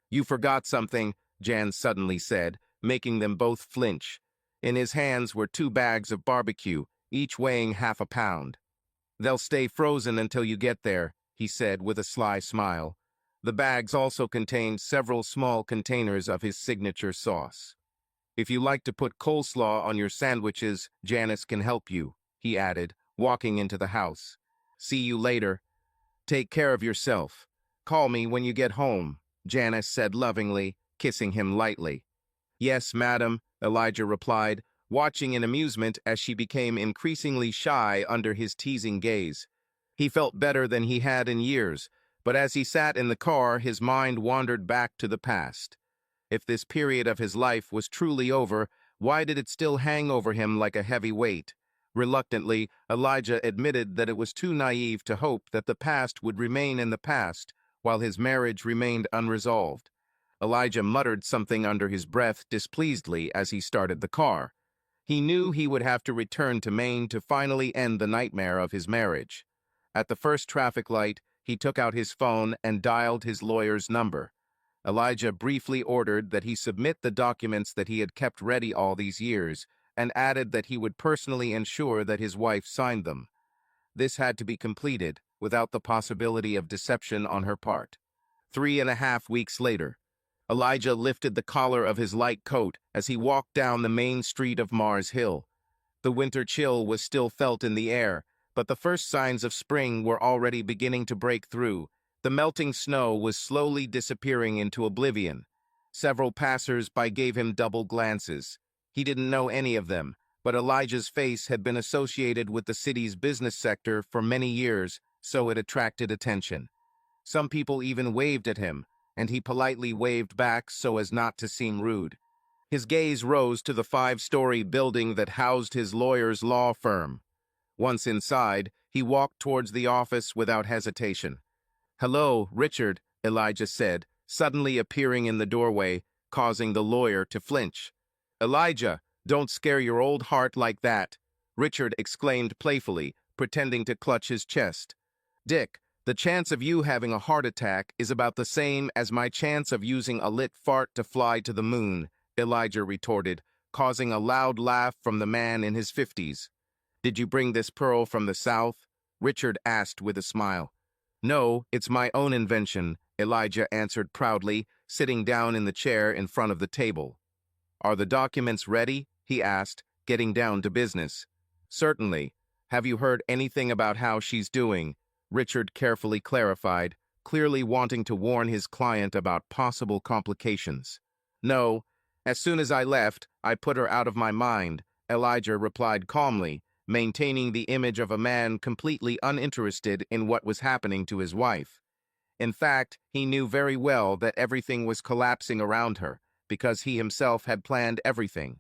"You forgot something," Jan suddenly said, making them both flinch. In his hands were 2 bags of barbecue, each weighing half a pound. "They'll stay frozen until you get there," he said with a sly smile. The bags also contained several small containers of his signature sauce. If you like to put coleslaw on your sandwiches, Janice can help you, he added, walking into the house. See you later. Take care of yourself. Call me when you get home, Janice said lovingly, kissing him lightly. Yes, madam, Elijah replied, watching in amusement as she became increasingly shy under his teasing gaze. He felt better than he had in years, but as he sat in the car, his mind wandered back to the past. If this period of his life was truly over, why did it still hang over him like a heavy weight? Reluctantly, Elijah admitted that it was too naive to hope that the past would remain in the past while his marriage remained unresolved. Elijah muttered something under his breath displeasedly as he started the car. He knew he would have to return to Maine to finally end the nightmare of his marriage. At the first traffic light, he took out his phone and dialed his lawyer's number. Elijah briefly ordered that he submit the documents that he had kept ready all these years, and added that he would personally ensure that his wife signed them. This had to be completed without the possibility of deception on her part. 3.5 weeks later, Elijah lifted the collar of his light coat as he walked down the main street of Mars Hill. The winter chill was still felt in the air, but the first signs of spring were already beginning to break through. The melting snow was slowly disappearing into oblivion. Several passers-by gave him double glances. He didn't know any of them, but Elijah's face had been associated with the city's business sector for many years, so it attracted attention. Some people even waved at him, and he politely waved back so as not to seem rude. His gaze rose to the 5-story building that housed his lawyer's law firm. Once inside, he walked towards the office without hesitation. "Hello, Richard," Elijah said, suddenly appearing in the doorway, causing the lawyer to flinch. "Elijah, don't scare your old heart like that," Richard exclaimed playfully, pretending to clutch his chest. "Dick, the chance of you having a heart attack is about the same as my chance of using a lit fart to fly to the moon," Elijah retorted, causing a loud laugh from the man in his 50s. "Did you bring this pearl from the South?" Richard asked with a smile. "No, it's my own invention," Elijah answered proudly, sitting down in the chair in front of the table. "Are the documents ready?" he asked, getting down to business. "Certainly. Have you heard anything about how she's doing?" Richard carefully clarified, clearly wanting to warn his client about possible complications. "No. As soon as I left, I put her out of my mind," Elijah replied calmly, maintaining the image of a man completely uninterested in what was happening to his wife. In fact, he knew very well that everything was collapsing around her, because he himself had planned everything.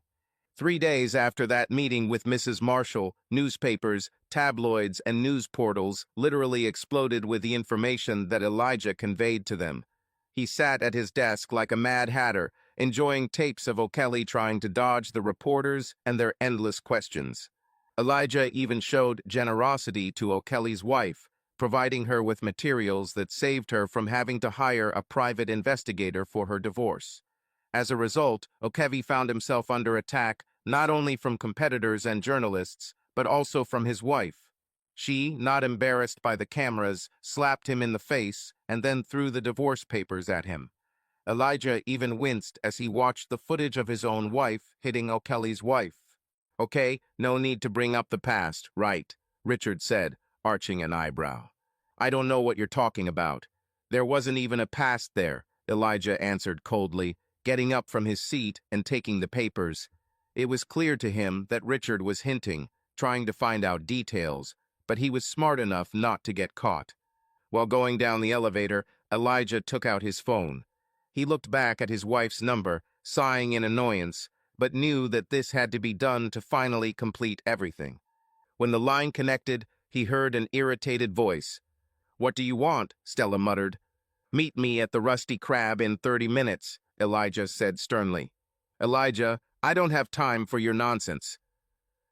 3 days after that meeting with Mrs. Marshall, newspapers, tabloids, and news portals literally exploded with the information that Elijah conveyed to them. He sat at his desk like a mad hatter, enjoying tapes of O'Kelly trying to dodge the reporters and their endless questions. Elijah even showed generosity to O'Kelly's wife, providing her with materials that saved her from having to hire a private investigator for her divorce. As a result, O'Kelly found himself under attack not only from competitors and journalists, but also from his wife. She, not embarrassed by the cameras, slapped him in the face and then threw the divorce papers at him. Elijah even winced as he watched the footage of his own wife hitting O'Kelly's wife. "Okay, no need to bring up the past, right?" Richard said, arching an eyebrow. "I don't know what you're talking about. There wasn't even a past there," Elijah answered coldly, getting up from his seat and taking the papers. It was clear to him that Richard was hinting, trying to find out details, but he was smart enough not to get caught. While going down the elevator, Elijah took out his phone. He looked back at his wife's number, sighing in annoyance, but knew that this had to be done to finally complete everything. When the line connected, he heard an irritated voice. "What do you want?" Stella muttered. "Meet me at the Rusty Crab in 30 minutes, Elijah said sternly. "Elijah, I don't have time for your nonsense.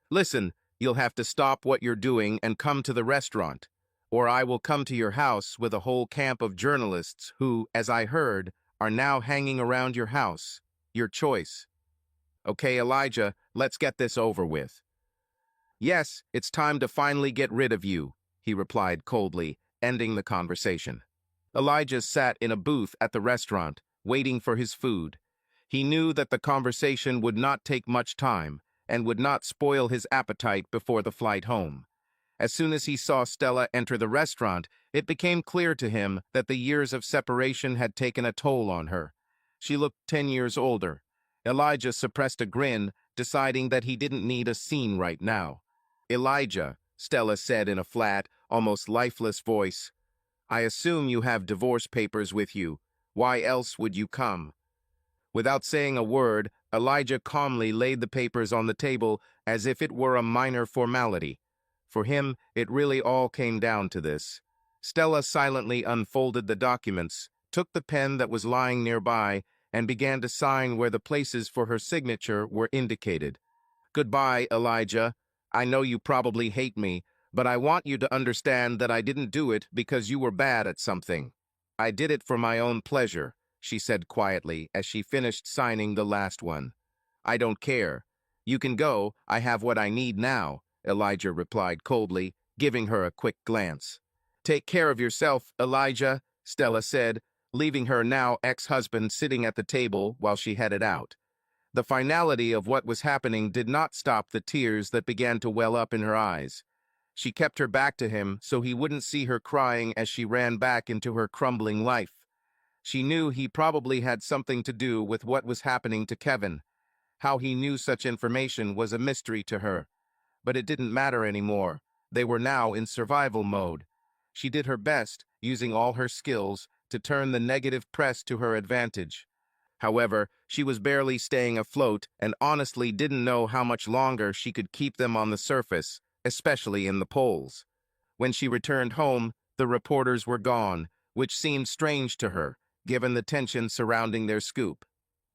Listen, you'll have to stop what you're doing and come to the restaurant, or I will come to your house with a whole camp of journalists who, as I heard, are now hanging around your house. Your choice." "Okay, Elijah, let's get this over with." "Yes, it's time to finally get rid of you," he replied coldly, ending the conversation. Elijah sat in a booth at the restaurant, waiting for his food. He knew that the conversation would not take much time and would not spoil his appetite before the flight home. As soon as he saw Stella enter the restaurant, it became clear to him that the years of separation had taken a toll on her. She looked 10 years older. Elijah suppressed a grin, deciding that he didn't need a scene right now. "Elijah," Stella said in a flat, almost lifeless voice, "I assume you have divorce papers with you. Why else would you come?" Without saying a word, Elijah calmly laid the papers on the table as if it were a minor formality. For him, it really all came down to this. Stella silently unfolded the documents, took the pen that was lying nearby, and began to sign where the places for her signature were indicated. "Goodbye, Elijah. I know you probably hate me, but I want you to understand that I didn't do it because you were bad at something. I did it for my own pleasure," she said quietly as she finished signing the last one. "I don't care. You can go. I have what I need now," Elijah replied coldly, giving her a quick glance. "Take care of yourself, Elijah," Stella said, leaving her now ex-husband sitting at the table while she headed out. The finality of what was happening did not stop the tears that began to well up in her eyes. She kept her back to him so he wouldn't see her crying as she ran back into her crumbling life. She knew he probably had something to do with what was happening to Kevin. How he knew such information was a mystery to her. But it didn't matter anymore. They were now in survival mode. She did her best, using all her skills, to turn the negative press to her advantage. However, she was barely staying afloat and honestly didn't know how much longer she could keep them on the surface, especially in the polls. When she returned home, the reporters were gone, which seemed strange to her, given the tension surrounding their scoop.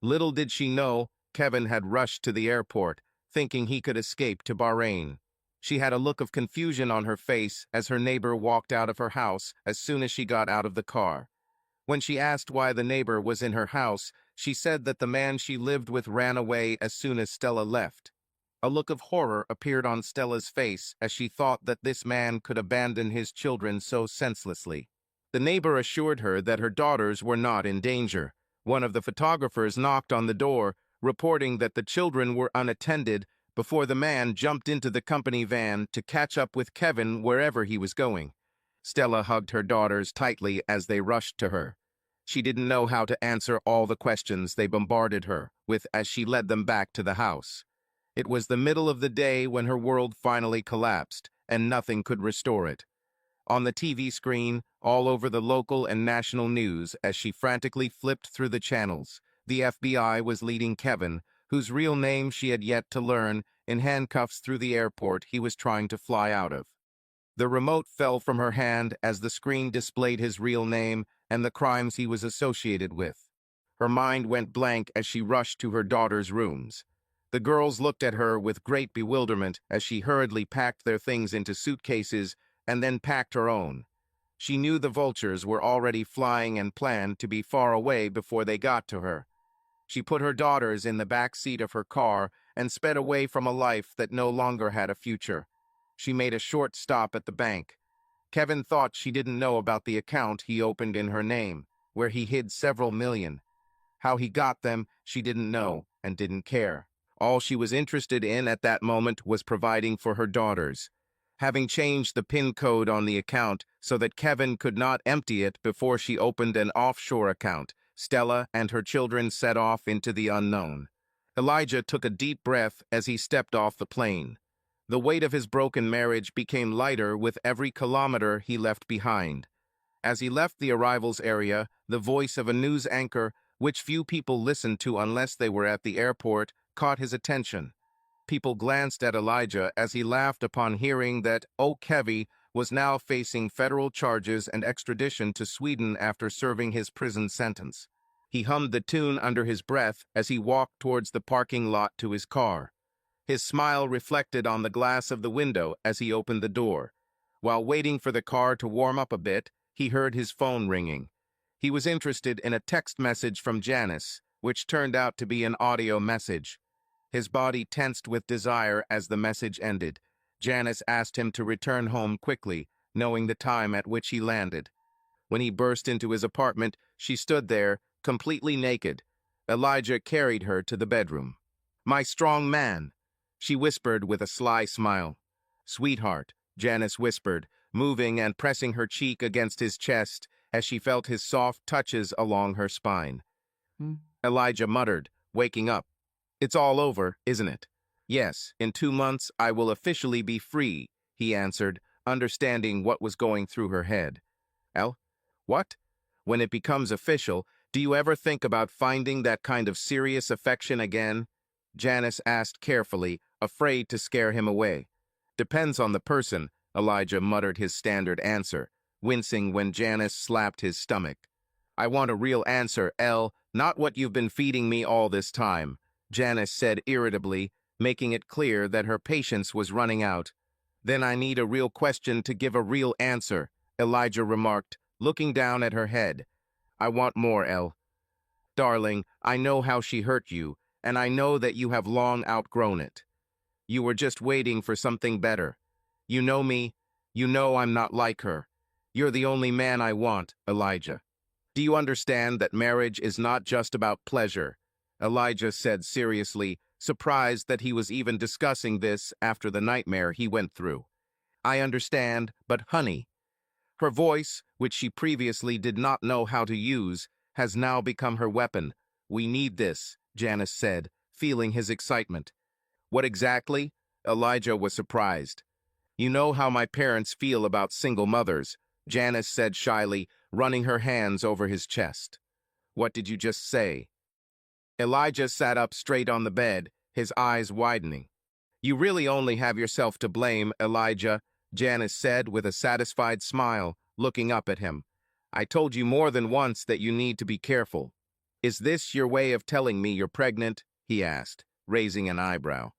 Little did she know, Kevin had rushed to the airport, thinking he could escape to Bahrain. She had a look of confusion on her face as her neighbor walked out of her house as soon as she got out of the car. When she asked why the neighbor was in her house, she said that the man she lived with ran away as soon as Stella left. A look of horror appeared on Stella's face as she thought that this man could abandon his children so senselessly. The neighbor assured her that her daughters were not in danger. One of the photographers knocked on the door, reporting that the children were unattended before the man jumped into the company van to catch up with Kevin wherever he was going. Stella hugged her daughters tightly as they rushed to her. She didn't know how to answer all the questions they bombarded her with as she led them back to the house. It was the middle of the day when her world finally collapsed, and nothing could restore it. On the TV screen, all over the local and national news, as she frantically flipped through the channels, the FBI was leading Kevin, whose real name she had yet to learn, in handcuffs through the airport he was trying to fly out of. The remote fell from her hand as the screen displayed his real name and the crimes he was associated with. Her mind went blank as she rushed to her daughter's rooms. The girls looked at her with great bewilderment as she hurriedly packed their things into suitcases and then packed her own. She knew the vultures were already flying and planned to be far away before they got to her. She put her daughters in the back seat of her car and sped away from a life that no longer had a future. She made a short stop at the bank. Kevin thought she didn't know about the account he opened in her name, where he hid several million. How he got them, she didn't know and didn't care. All she was interested in at that moment was providing for her daughters. Having changed the PIN code on the account so that Kevin could not empty it before she opened an offshore account, Stella and her children set off into the unknown. Elijah took a deep breath as he stepped off the plane. The weight of his broken marriage became lighter with every kilometer he left behind. As he left the arrivals area, the voice of a news anchor, which few people listened to unless they were at the airport, caught his attention. People glanced at Elijah as he laughed upon hearing that O'Kevy was now facing federal charges and extradition to Sweden after serving his prison sentence. He hummed the tune under his breath as he walked towards the parking lot to his car. His smile reflected on the glass of the window as he opened the door. While waiting for the car to warm up a bit, he heard his phone ringing. He was interested in a text message from Janice, which turned out to be an audio message. His body tensed with desire as the message ended. Janice asked him to return home quickly, knowing the time at which he landed. When he burst into his apartment, she stood there, completely naked. Elijah carried her to the bedroom. "My strong man," she whispered with a sly smile. "Sweetheart," Janice whispered, moving and pressing her cheek against his chest as she felt his soft touches along her spine. Elijah muttered, waking up. "It's all over, isn't it?" "Yes, in 2 months I will officially be free," he answered, understanding what was going through her head. "El? What? When it becomes official, do you ever think about finding that kind of serious affection again?" Janice asked carefully, afraid to scare him away. "Depends on the person," Elijah muttered his standard answer, wincing when Janice slapped his stomach. "I want a real answer, El, not what you've been feeding me all this time," Janice said irritably, making it clear that her patience was running out. "Then I need a real question to give a real answer," Elijah remarked, looking down at her head. "I want more, El. Darling, I know how she hurt you, and I know that you have long outgrown it. You were just waiting for something better. You know me. You know I'm not like her. You're the only man I want, Elijah. Do you understand that marriage is not just about pleasure?" Elijah said seriously, surprised that he was even discussing this after the nightmare he went through. "I understand, but honey," her voice, which she previously did not know how to use, has now become her weapon. "We need this," Janice said, feeling his excitement. "What exactly?" Elijah was surprised. "You know how my parents feel about single mothers," Janice said shyly, running her hands over his chest. "What did you just say?" Elijah sat up straight on the bed, his eyes widening. "You really only have yourself to blame, Elijah," Janice said with a satisfied smile, looking up at him. "I told you more than once that you need to be careful." "Is this your way of telling me you're pregnant?" he asked, raising an eyebrow.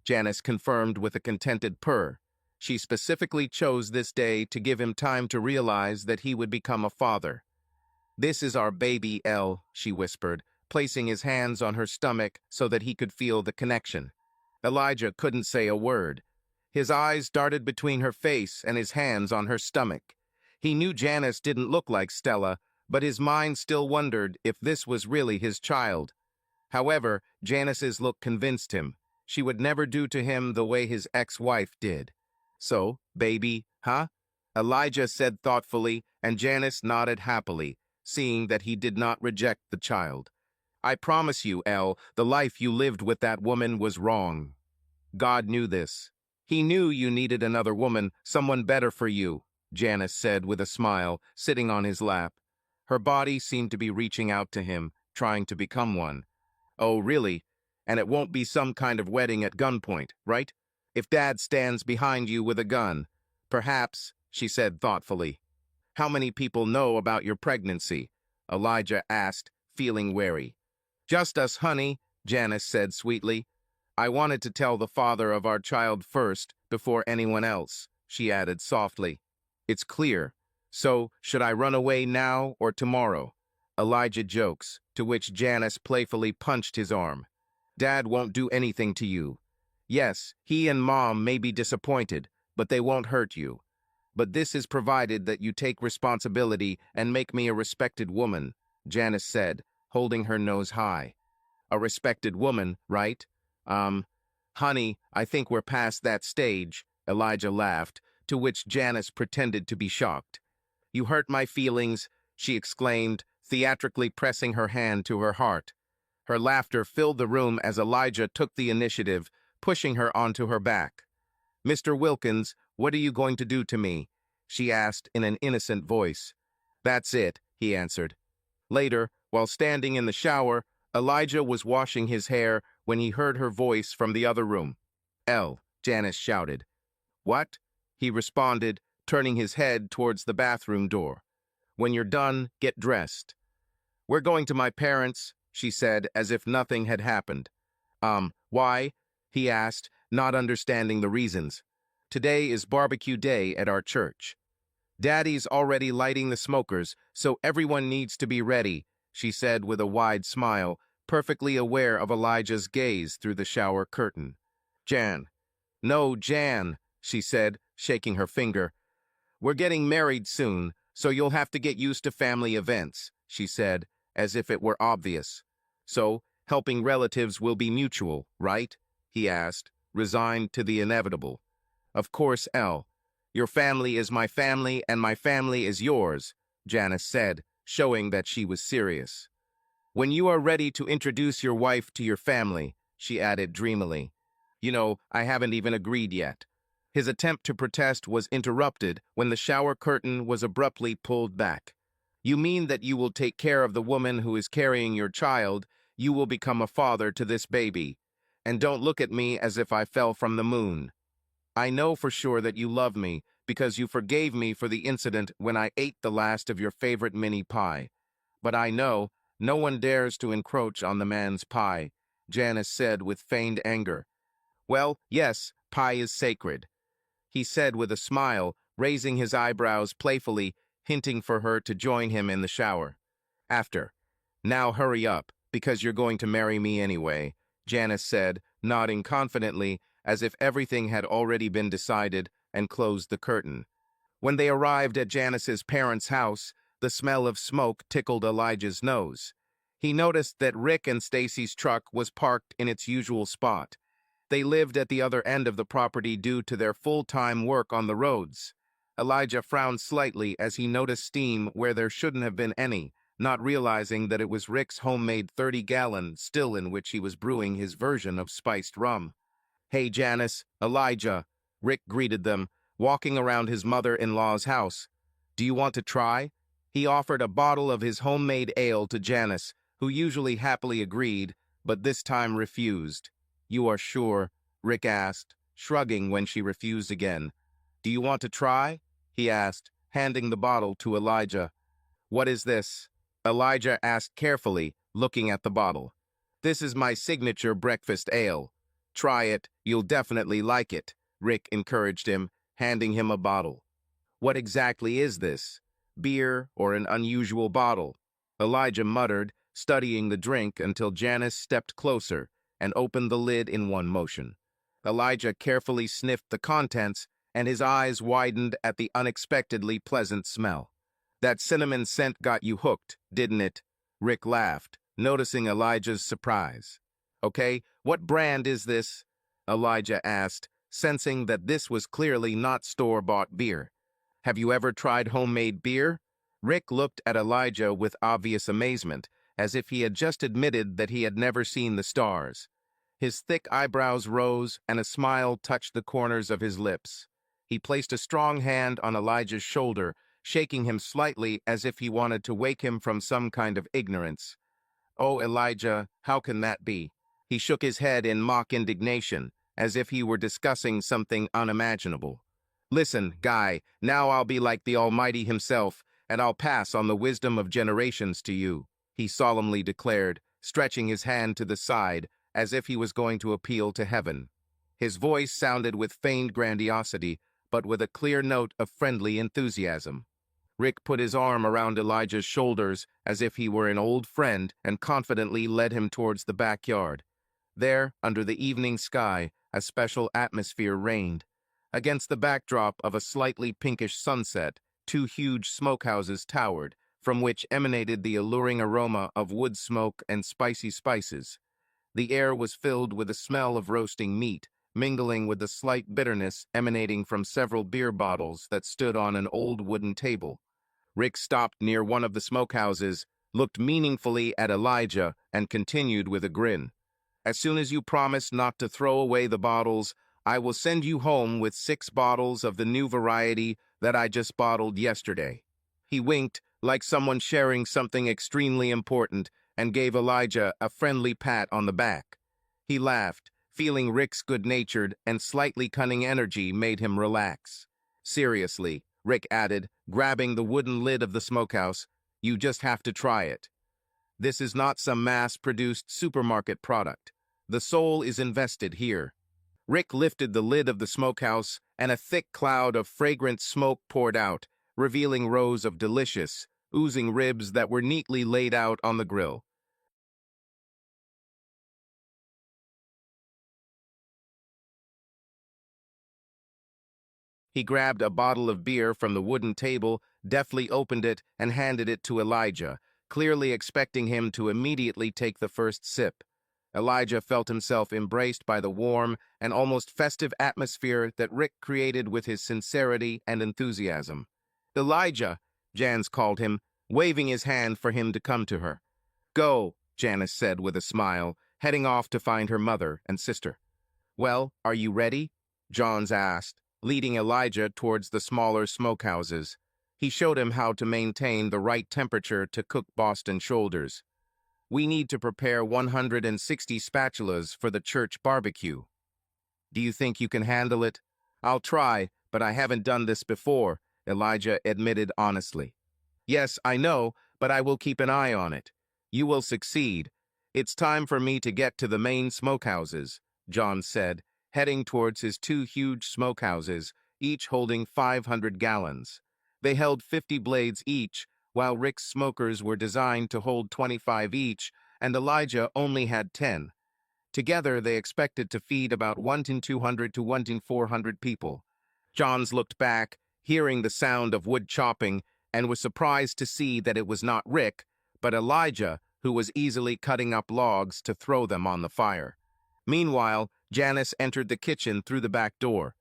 Janice confirmed with a contented purr. She specifically chose this day to give him time to realize that he would become a father. "This is our baby, El," she whispered, placing his hands on her stomach so that he could feel the connection. Elijah couldn't say a word. His eyes darted between her face and his hands on her stomach. He knew Janice didn't look like Stella, but his mind still wondered if this was really his child. However, Janice's look convinced him. She would never do to him the way his ex-wife did. "So, baby, huh?" Elijah said thoughtfully, and Janice nodded happily, seeing that he did not reject the child. "I promise you, El, the life you lived with that woman was wrong. God knew this. He knew you needed another woman, someone better for you," Janice said with a smile, sitting on his lap. Her body seemed to be reaching out to him, trying to become one. "Oh, really? And it won't be some kind of wedding at gunpoint, right? If Dad stands behind you with a gun." "Perhaps," she said thoughtfully. "How many people know about your pregnancy?" Elijah asked, feeling wary. "Just us, honey," Janice said sweetly. "I wanted to tell the father of our child first, before anyone else," she added softly. "It's clear. So, should I run away now or tomorrow?" Elijah jokes, to which Janice playfully punched his arm. "Dad won't do anything to you. Yes, he and Mom may be disappointed, but they won't hurt you. But this is provided that you take responsibility and make me a respected woman," Janice said, holding her nose high. "A respected woman, right? Honey, I think we're past that stage," Elijah laughed, to which Janice pretended to be shocked. "You hurt my feelings," she exclaimed, theatrically pressing her hand to her heart. Her laughter filled the room as Elijah took the initiative, pushing her onto her back. "Mr. Wilkins, what are you going to do to me?" she asked in an innocent voice. "That's it," he answered. Later, while standing in the shower, Elijah was washing his hair when he heard her voice from the other room. "El," Janice shouted. "What?" he responded, turning his head towards the bathroom door. "When you're done, get dressed." "We're going to my parents'," she said, as if nothing had happened. Why?" he asked, not understanding the reasons. "Today is barbecue day at our church." "Daddy's already lighting the smokers, so everyone needs to be ready," she said with a wide smile, perfectly aware of Elijah's gaze through the shower curtain. "Jan." "No, Jan," she said, shaking her finger. "We're getting married soon, so you'll have to get used to family events," she said, as if it were obvious. "So, helping relatives will be mutual, right?" he asked, resigned to the inevitable. "Of course, Elle. Your family is my family and my family is yours," Janice said, showing that she was serious. "When you are ready to introduce your wife to your family," she added dreamily. "You know, I haven't even agreed yet." His attempt to protest was interrupted when the shower curtain was abruptly pulled back. "You mean that you will take care of the woman who is carrying your child, you will become a father to this baby. And don't look at me as if I fell from the moon. I know for sure that you love me because you forgave me for the incident when I ate the last of your favorite mini pie. But I know no one dares to encroach on the man's pie," Janice said with feigned anger. "Well, yes, pie is sacred," he said with a smile, raising his eyebrows playfully, hinting for her to join him in the shower. After. "Now hurry up, because you're going to marry me anyway," Janice said, nodding confidently as if everything had already been decided, and closed the curtain. When they arrived at Janice's parents' house, the smell of smoke tickled Elijah's nose. He noticed that Rick and Stacy's truck was parked in its usual spot. They lived at the other end of the property due to their full-time work on the roads. Elijah frowned slightly as he noticed steam where there shouldn't have been any, not realizing that it was Rick's homemade 30-gallon still in which he was brewing his version of spiced rum. "Hey, Janice, Elijah," Rick greeted them, walking around his mother-in-law's house. "Do you want to try?" He offered a bottle of his homemade ale to Janice, who usually happily agreed, but this time refused. "You are sure?" Rick asked, shrugging when she refused again. "Do you want to try?" he asked, handing the bottle to Elijah. "What is this?" Elijah asked carefully, looking at the bottle. "This is my signature breakfast ale. Try it, you'll definitely like it," Rick encouraged him, handing him a bottle. "What exactly is this? Beer or an unusual bottle?" Elijah muttered, studying the drink until Janice stepped closer and opened the lid in one motion. Elijah carefully sniffed the contents, and his eyes widened at the unexpectedly pleasant smell. "That cinnamon scent got you hooked, didn't it?" Rick laughed, noticing Elijah's surprise. "Okay, what brand is this?" Elijah asked, sensing that this was clearly not store-bought beer. "Have you ever tried homemade beer?" Rick looked at Elijah with obvious amazement, as if he had just admitted that he had never seen the stars. His thick eyebrows rose, and a smile touched the corners of his lips. He placed a strong hand on Elijah's shoulder, shaking him slightly as if he wanted to wake him from some kind of ignorance. "Oh, Elijah, how can that be?" He shook his head in mock indignation, as if he were discussing something unimaginable. "Listen, Guy, now I'll be like the Almighty himself, and I'll pass on the wisdom of generations to you," he solemnly declared, stretching his hand to the side, as if he was going to appeal to heaven. His voice sounded with feigned grandiosity, but with a clear note of friendly enthusiasm. Rick put his arm around Elijah's shoulders as if he were an old friend and confidently led him towards the backyard. There, under the evening sky, a special atmosphere reigned. Against the backdrop of a slightly pinkish sunset, two huge smokehouses towered, from which emanated the alluring aroma of wood smoke and spicy spices. The air was filled with the smell of roasting meat, mingling with the slight bitterness emanating from several beer bottles that stood on an old wooden table. Rick stopped near one of the smokehouses, looked meaningfully at Elijah, and continued with a grin. "As soon as you promise not to throw away the bottles, I will send you home with 6 bottles of the new variety that I just bottled yesterday." He winked, like someone sharing something extremely important, and gave Elijah a friendly pat on the back. He laughed, feeling Rick's good-natured and slightly cunning energy made him relax. "Seriously," Rick added, grabbing the wooden lid of the smokehouse, "you just have to try it. This is not some mass-produced supermarket product. The soul is invested here." Rick lifted the lid of the smokehouse, and a thick cloud of fragrant smoke poured out, revealing rows of delicious, oozing ribs that were neatly laid out on the grill. He grabbed a bottle of beer from the wooden table, deftly opened it, and handed it to Elijah, clearly expecting him to immediately take the first sip. Elijah felt himself embraced by the warm and almost festive atmosphere that Rick created with his sincerity and enthusiasm. "Elijah," Janice called him, waving his hand for him to come to her. "Go," Janice said with a smile, heading off to find her mother and sister. "Well, are you ready?" Johns asked, leading Elijah towards the smaller smokehouses. He showed him how to maintain the right temperature to cook Boston shoulders. "We need to prepare 160 spatulas for the church barbecue. Do you think you can handle it?" "I'll try, but I haven't done this before," Elijah admitted honestly. "Yes, I know, but I will keep an eye on it. You will succeed. It's time for me to get to the main smokehouses," John said, heading towards his two huge smokehouses, each holding 500 gallons. They held 50 blades each, while Rick's smokers were designed to hold 25 each, and Elijah only had 10. Together, they expected to feed about 1,200 to 1,400 people. Johns looked back, hearing the sound of wood chopping, and was surprised to see that it was not Rick, but Elijah, who was easily cutting up logs to throw them on the fire. Meanwhile, Janice entered the kitchen through the back door.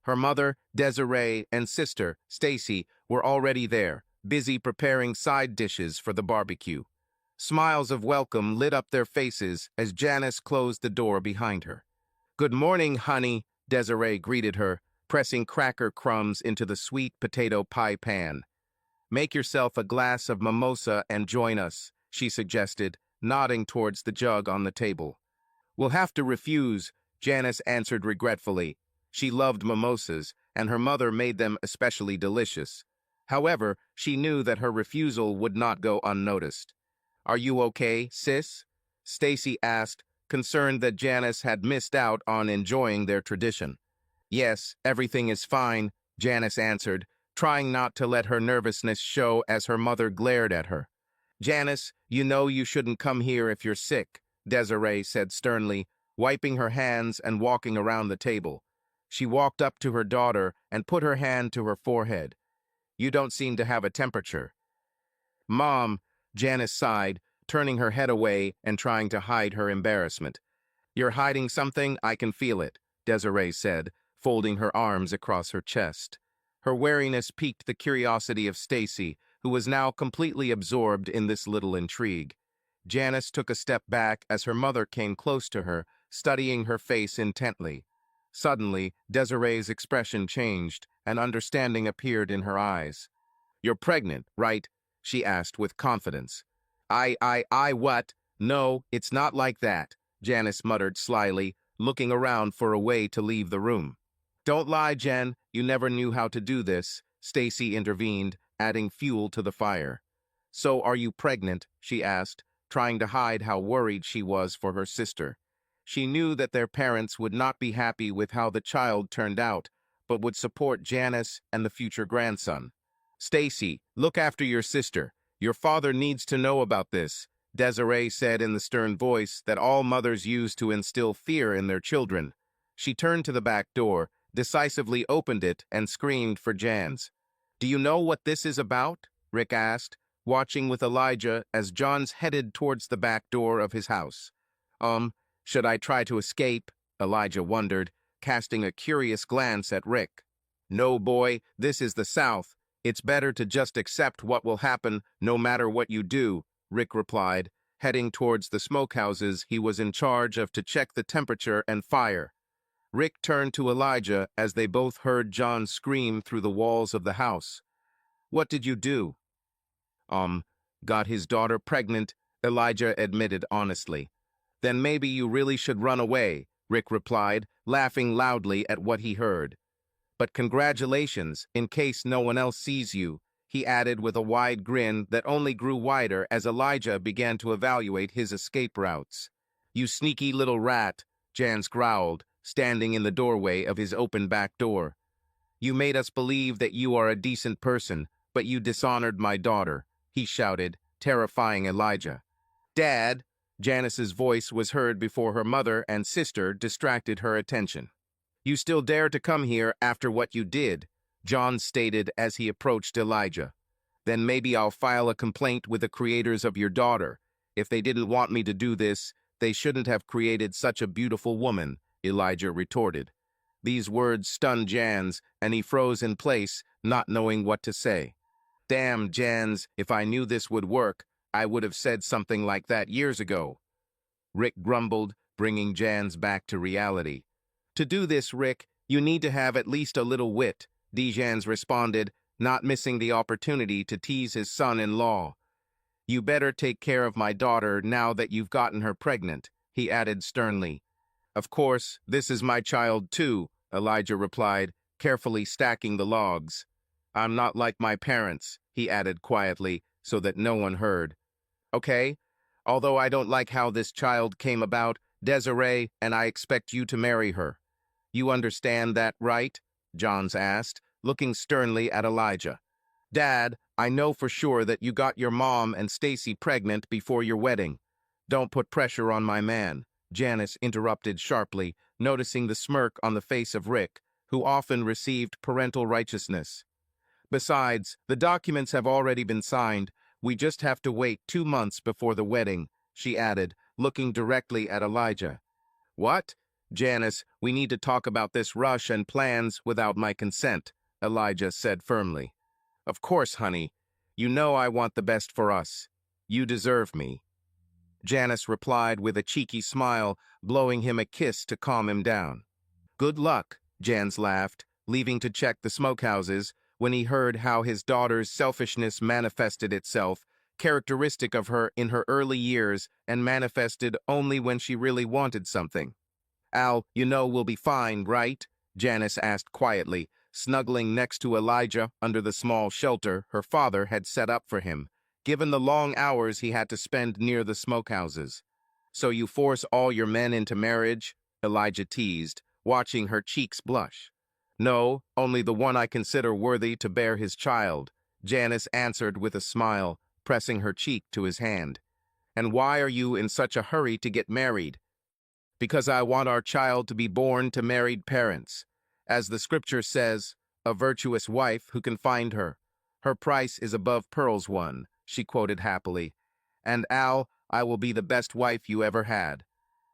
Her mother, Desiree, and sister, Stacy, were already there, busy preparing side dishes for the barbecue. Smiles of welcome lit up their faces as Janice closed the door behind her. "Good morning, honey," Desiree greeted her, pressing cracker crumbs into the sweet potato pie pan. "Make yourself a glass of mimosa and join us," she suggested, nodding towards the jug on the table. "We'll have to refuse," Janice answered regretfully. She loved mimosas, and her mother made them especially delicious. However, she knew that her refusal would not go unnoticed. "Are you okay, sis?" Stacy asked, concerned that Janice had missed out on enjoying their tradition. "Yes, everything is fine," Janice answered, trying not to let her nervousness show as her mother glared at her. "Janice, you know you shouldn't come here if you're sick," Desiree said sternly, wiping her hands and walking around the table. She walked up to her daughter and put her hand to her forehead. "You don't seem to have a temperature." "Mom," Janice sighed, turning her head away and trying to hide her embarrassment. "You're hiding something, I can feel it," Desiree said, folding her arms across her chest. Her wariness piqued the curiosity of Stacy, who was now completely absorbed in this little intrigue. Janice took a step back as her mother came close to her, studying her face intently. Suddenly, Desiree's expression changed, and understanding appeared in her eyes. "You're pregnant, right?" she asked with confidence. I what? No, it's not like that," Janice muttered slyly, looking around for a way to leave the room. "Don't lie, Jen, you never knew how to do this," Stacy intervened, adding fuel to the fire. "So are you pregnant?" she asked, trying to hide how worried she was for her sister. She knew that their parents would not be happy with how the child turned out, but would support Janice and the future grandson. "Stacy, look after your sister. Your father needs to know about this," Desiree said in the stern voice that all mothers use to instill fear in their children. She turned to the back door, decisively opened it, and screamed for Jans. "Do you know what this is about?" Rick asked, watching with Elijah as Johns headed towards the back door of his house. Should I try to escape?" Elijah wondered, casting a curious glance at Rick. "No, boy, this is the South. It's better to just accept what will happen no matter what you do," Rick replied, heading towards the smokehouses he was in charge of to check the temperature and fire. Rick turned to Elijah as they both heard John scream through the walls of the house. "What did you do?" Got his daughter pregnant," Elijah admitted honestly. "Then maybe you really should run away," Rick replied, laughing loudly at what he heard. "But congratulations, in case no one else sees you," he added with a wide grin that only grew wider as Elijah began to evaluate his escape routes. "You sneaky little rat," Jans growled, standing in the doorway of his open back door. "You made us believe that you are a decent person, but you dishonored my daughter," he shouted, terrifying Elijah. "Dad," Janice's voice was heard before her mother and sister distracted her attention. "You still dare to come here after what you did?" John stated as he approached Elijah. Then maybe I'll file a complaint with the creators of your daughter. If they didn't want me to do this, they shouldn't have created such a beautiful woman, Elijah retorted. These words stunned Jans, and he froze in place, not knowing what to say. Damn, Jans, if I knew this would work, I would have said something like that years ago. Rick grumbled, bringing Jans back to reality. To do this, Rick, you need to have at least a little wit, Dijans responded, not missing the opportunity to tease his son-in-law. You better take care of my daughter now that you've gotten her pregnant, he added sternly. Of course, this is my child too, Elijah replied, carefully stacking the logs. I'm not like my parents, he added quietly, so that no one heard. Okay, although I don't like how this child came about, Desiree, and I expect you to marry her. You understand that, right? Johns asked, looking sternly at Elijah. Dad, I know for sure that you got your mom and Stacy pregnant before your wedding. Don't put pressure on my man, Janice interrupted sharply, noticing the smirk on the face of Rick, who often received parental righteousness. Besides, the documents have already been signed. We just have to wait 2 months before the wedding, she added, looking directly at Elijah. What? Janice, we need to talk about this rush and plans without my consent, Elijah said firmly. Of course, honey. You know I want the best for us. You deserve me. Janice replied with a cheeky smile, blowing him a kiss to calm him down. Good luck, Jans laughed, leaving to check the smokehouses when he heard how his daughter's selfishness manifested itself, characteristic of her in her early years and manifested only when she really wanted something. Al, you know we'll be fine, right? Janice asked quietly, snuggling next to Elijah under the small shelter her father had set up for him, given the long hours he had to spend near the smokehouses. So you force all your men into marriage? Elijah teased, watching her cheeks blush. No, only the one I consider worthy to bear his child, Janice answered with a smile, pressing her cheek to his hand. And why are you in such a hurry to get married? Because I want our child to be born to married parents. As the scripture says, a virtuous wife who can find her. Her price is above pearls won, she quoted happily. And Al, I will be the best wife you ever had.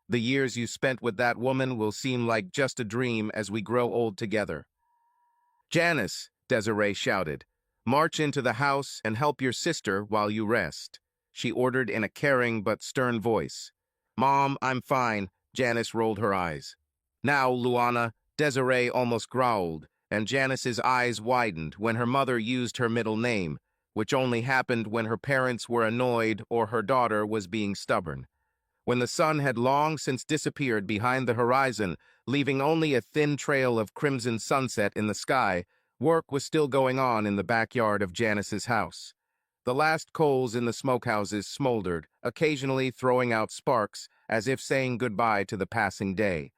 The years you spent with that woman will seem like just a dream as we grow old together. Janice, Desiree shouted, march into the house and help your sister while you rest, she ordered in a caring but stern voice. Mom, I'm fine, Janice rolled her eyes. Now, Luana, Desiree almost growled, and Janice's eyes widened when her mother used her middle name, which only happened when her parents were annoyed or her daughter was being stubborn. When the sun had long since disappeared behind the horizon, leaving only a thin trail of crimson sunset in the sky, work was still going on in the backyard of Janice's house. The last coals in the smokehouses smoldered, occasionally throwing out sparks, as if saying goodbye to the passing day.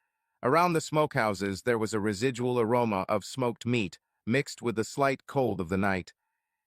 Around the smokehouses there was a residual aroma of smoked meat, mixed with the slight cold of the night.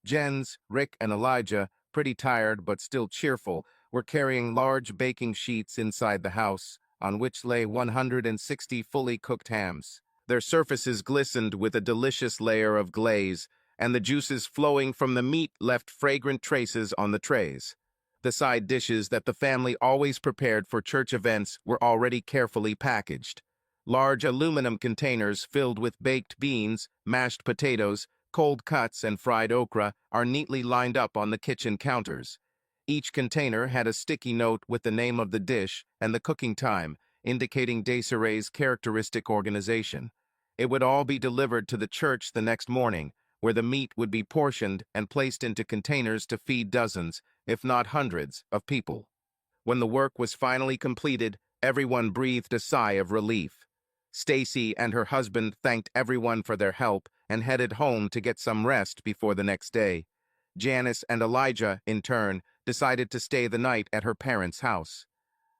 Jens, Rick, and Elijah, pretty tired but still cheerful, were carrying large baking sheets inside the house, on which lay 160 fully cooked hams. Their surfaces glistened with a delicious layer of glaze, and the juices flowing from the meat left fragrant traces on the trays. The side dishes that the family always prepared for church events were already carefully packaged. Large aluminum containers filled with baked beans, mashed potatoes, cold cuts, and fried okra are neatly lined up on the kitchen counters. Each container had a sticky note with the name of the dish and the cooking time, indicating Desiree's characteristic organization. It would all be delivered to the church the next morning, where the meat would be portioned and placed into containers to feed dozens, if not hundreds, of people. When the work was finally completed, everyone breathed a sigh of relief. Stacy and her husband thanked everyone for their help and headed home to get some rest before the next day. Janice and Elijah, in turn, decided to stay the night at her parents' house.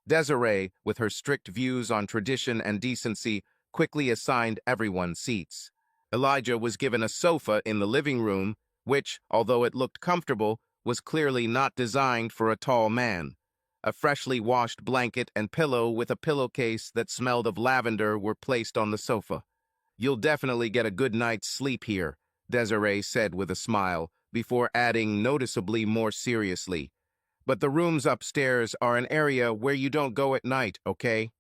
Desiree, with her strict views on tradition and decency, quickly assigned everyone seats. Elijah was given a sofa in the living room, which, although it looked comfortable, was clearly not designed for a tall man. A freshly washed blanket and pillow with a pillowcase that smelled of lavender were placed on the sofa. You'll definitely get a good night's sleep here, Desiree said with a smile, before adding noticeably more seriously. But the rooms upstairs are an area where you don't go at night, okay?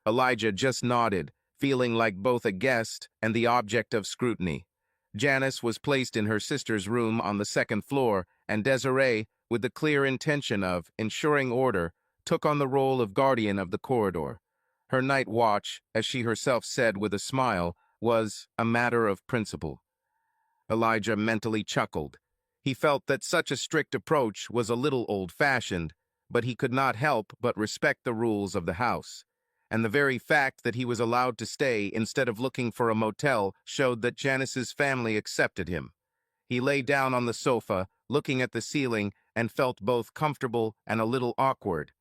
Elijah just nodded, feeling like both a guest and the object of scrutiny. Janice was placed in her sister's room on the second floor, and Desiree, with the clear intention of ensuring order, took on the role of guardian of the corridor. Her night watch, as she herself said with a smile, was a matter of principle. Elijah mentally chuckled. He felt that such a strict approach was a little old-fashioned, but he could not help but respect the rules of the house. And the very fact that he was allowed to stay instead of looking for a motel showed that Janice's family accepted him. He lay down on the sofa, looking at the ceiling, and felt both comfortable and a little awkward.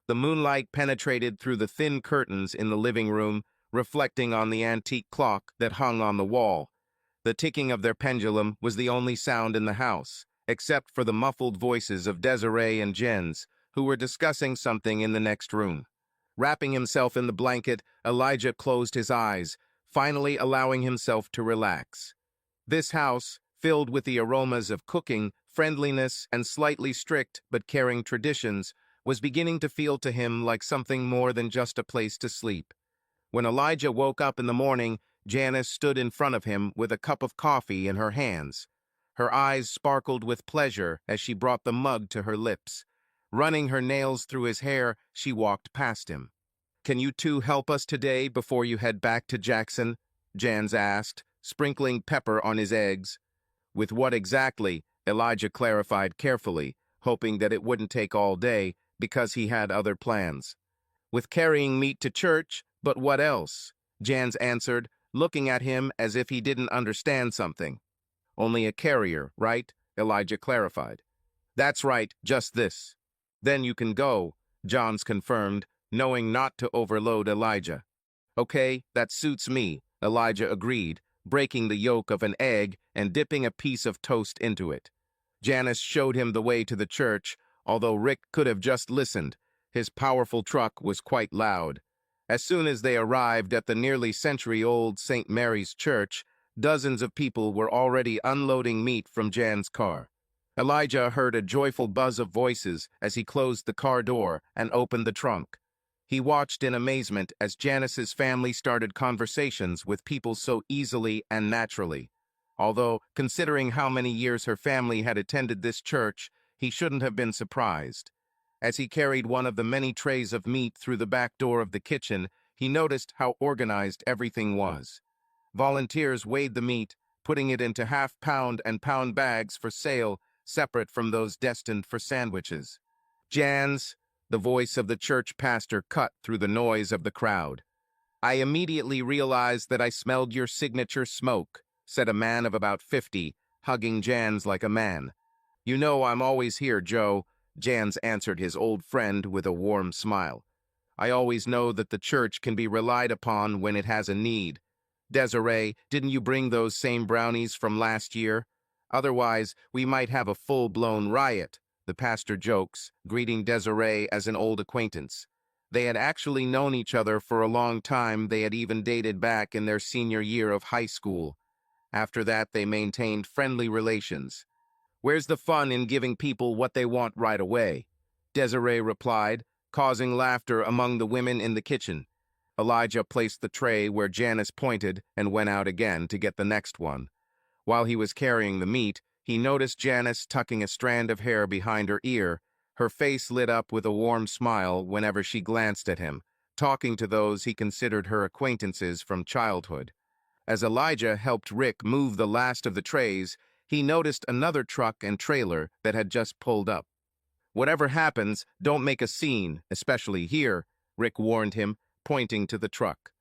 The moonlight penetrated through the thin curtains in the living room, reflecting on the antique clock that hung on the wall. The ticking of their pendulum was the only sound in the house, except for the muffled voices of Desiree and Jens, who were discussing something in the next room. Wrapping himself in the blanket, Elijah closed his eyes, finally allowing himself to relax. This house, filled with the aromas of cooking, friendliness, and slightly strict but caring traditions, was beginning to feel to him like something more than just a place to sleep. When Elijah woke up in the morning, Janice stood in front of him with a cup of coffee in her hands. Her eyes sparkled with pleasure as she brought the mug to her lips. Running her nails through his hair, she walked past him. "Can you two help us today before you head back to Jackson?" Jans asked, sprinkling pepper on his eggs. With what exactly, Elijah clarified carefully, hoping that it wouldn't take all day because he had other plans. "With carrying meat to church, but what else?" Jans answered, looking at him as if he didn't understand something. "Only a carrier, right?" Elijah clarified. "That's right, just this." "Then you can go," Johns confirmed, knowing not to overload Elijah. "Okay, that suits me," Elijah agreed, breaking the yolk of an egg and dipping a piece of toast into it. Janice showed him the way to the church, although Rick could have just listened. His powerful truck was quite loud. As soon as they arrived at the nearly century-old St. Mary's Church, dozens of people were already unloading meat from Jan's car. Elijah heard a joyful buzz of voices as he closed the car door and opened the trunk. He watched in amazement as Janice's family started conversations with people so easily and naturally. Although, considering how many years her family had attended this church, he shouldn't have been surprised. As he carried one of the many trays of meat through the back door of the kitchen, he noticed how organized everything was. Volunteers weighed the meat, putting it into half-pound and pound bags for sale, separate from those destined for sandwiches. "Jans," the voice of the church pastor cut through the noise of the crowd. "I immediately realized that I smelled your signature smoke," said a man of about 50, hugging Jans like a man. "You know I'm always here, Joe," Jans answered his old friend with a warm smile. "I always know that the church can be relied upon when it has a need. Desiree, didn't you bring those same brownies from last year? Otherwise, we might have a full-blown riot," the pastor jokes, greeting Desiree as an old acquaintance. They had actually known each other for a long time. They had even dated back in their senior year of high school. After that, they maintained friendly relations. "Where's the fun in giving people what they want right away?" Desiree replied, causing laughter among the women in the kitchen. Elijah placed the tray where Janice pointed and went out again to get the next one. While he was carrying the meat, he noticed Janice tucking a strand of hair behind her ear. Her face lit up with a warm smile whenever she glanced at him, talking to those he considered her acquaintances from childhood. As Elijah helped Rick move the last of the trays, he noticed another truck and trailer that had just pulled up. "Whatever happens, don't make a scene, especially here," Rick warned him, pointing to the truck.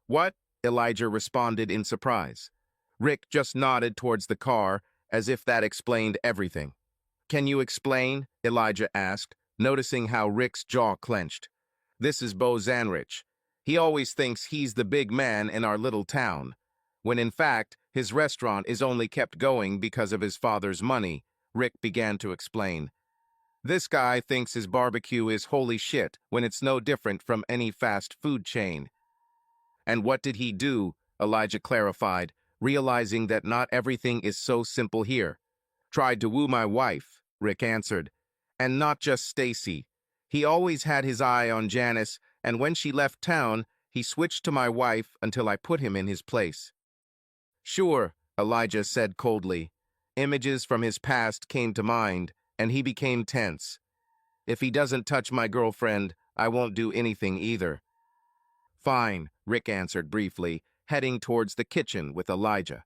"What?" Elijah responded in surprise. Rick just nodded towards the car, as if that explained everything. "Can you explain?" Elijah asked, noticing how Rick's jaw clenched. "This is Bo Zanrich. He always thinks he's the big man in our little town, when in fact, his restaurant is only kept going because of his father's money," Rick began to explain. "This guy thinks his barbecue is holy shit when it's no different from any fast food chain." "And what did he do?" Elijah clarified, realizing that not everything is so simple here. Tried to woo my wife, Rick answered. And not just Stacy. He always had his eye on Janice, and when she left town, he switched to my wife until I put him in his place. Sure, Elijah said coldly. Images from his past came to mind, and he became tense. If he doesn't touch my girlfriend, I won't do anything either. Fine, Rick answered briefly, heading towards the kitchen with Elijah.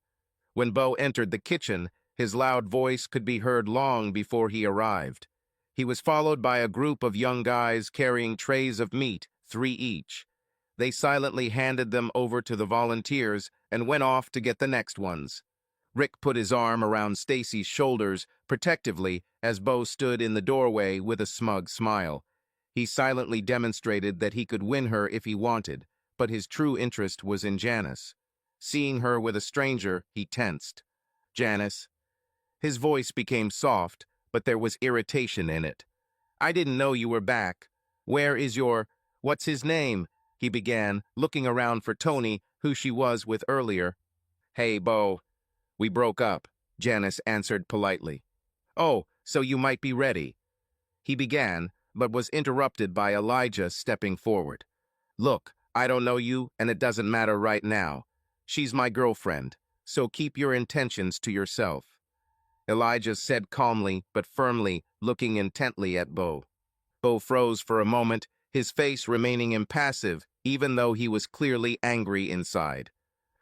When Bo entered the kitchen, his loud voice could be heard long before he arrived. He was followed by a group of young guys carrying trays of meat, 3 each. They silently handed them over to the volunteers and went off to get the next ones. Rick put his arm around Stacy's shoulders protectively as Bo stood in the doorway with a smug smile. He silently demonstrated that he could win her if he wanted, but his true interest was in Janice. Seeing her with a stranger, he tensed. Janice. His voice became soft, but there was irritation in it. I didn't know you were back. Where is your... What's his name? He began, looking around for Tony, who she was with earlier. Hey, Bo. We broke up, Janice answered politely. Oh, so you might be ready. He began, but was interrupted by Elijah stepping forward. Look, I don't know you, and it doesn't matter right now. She's my girlfriend, so keep your intentions to yourself. Elijah said calmly but firmly, looking intently at Bo. Bo froze for a moment, his face remaining impassive, even though he was clearly angry inside.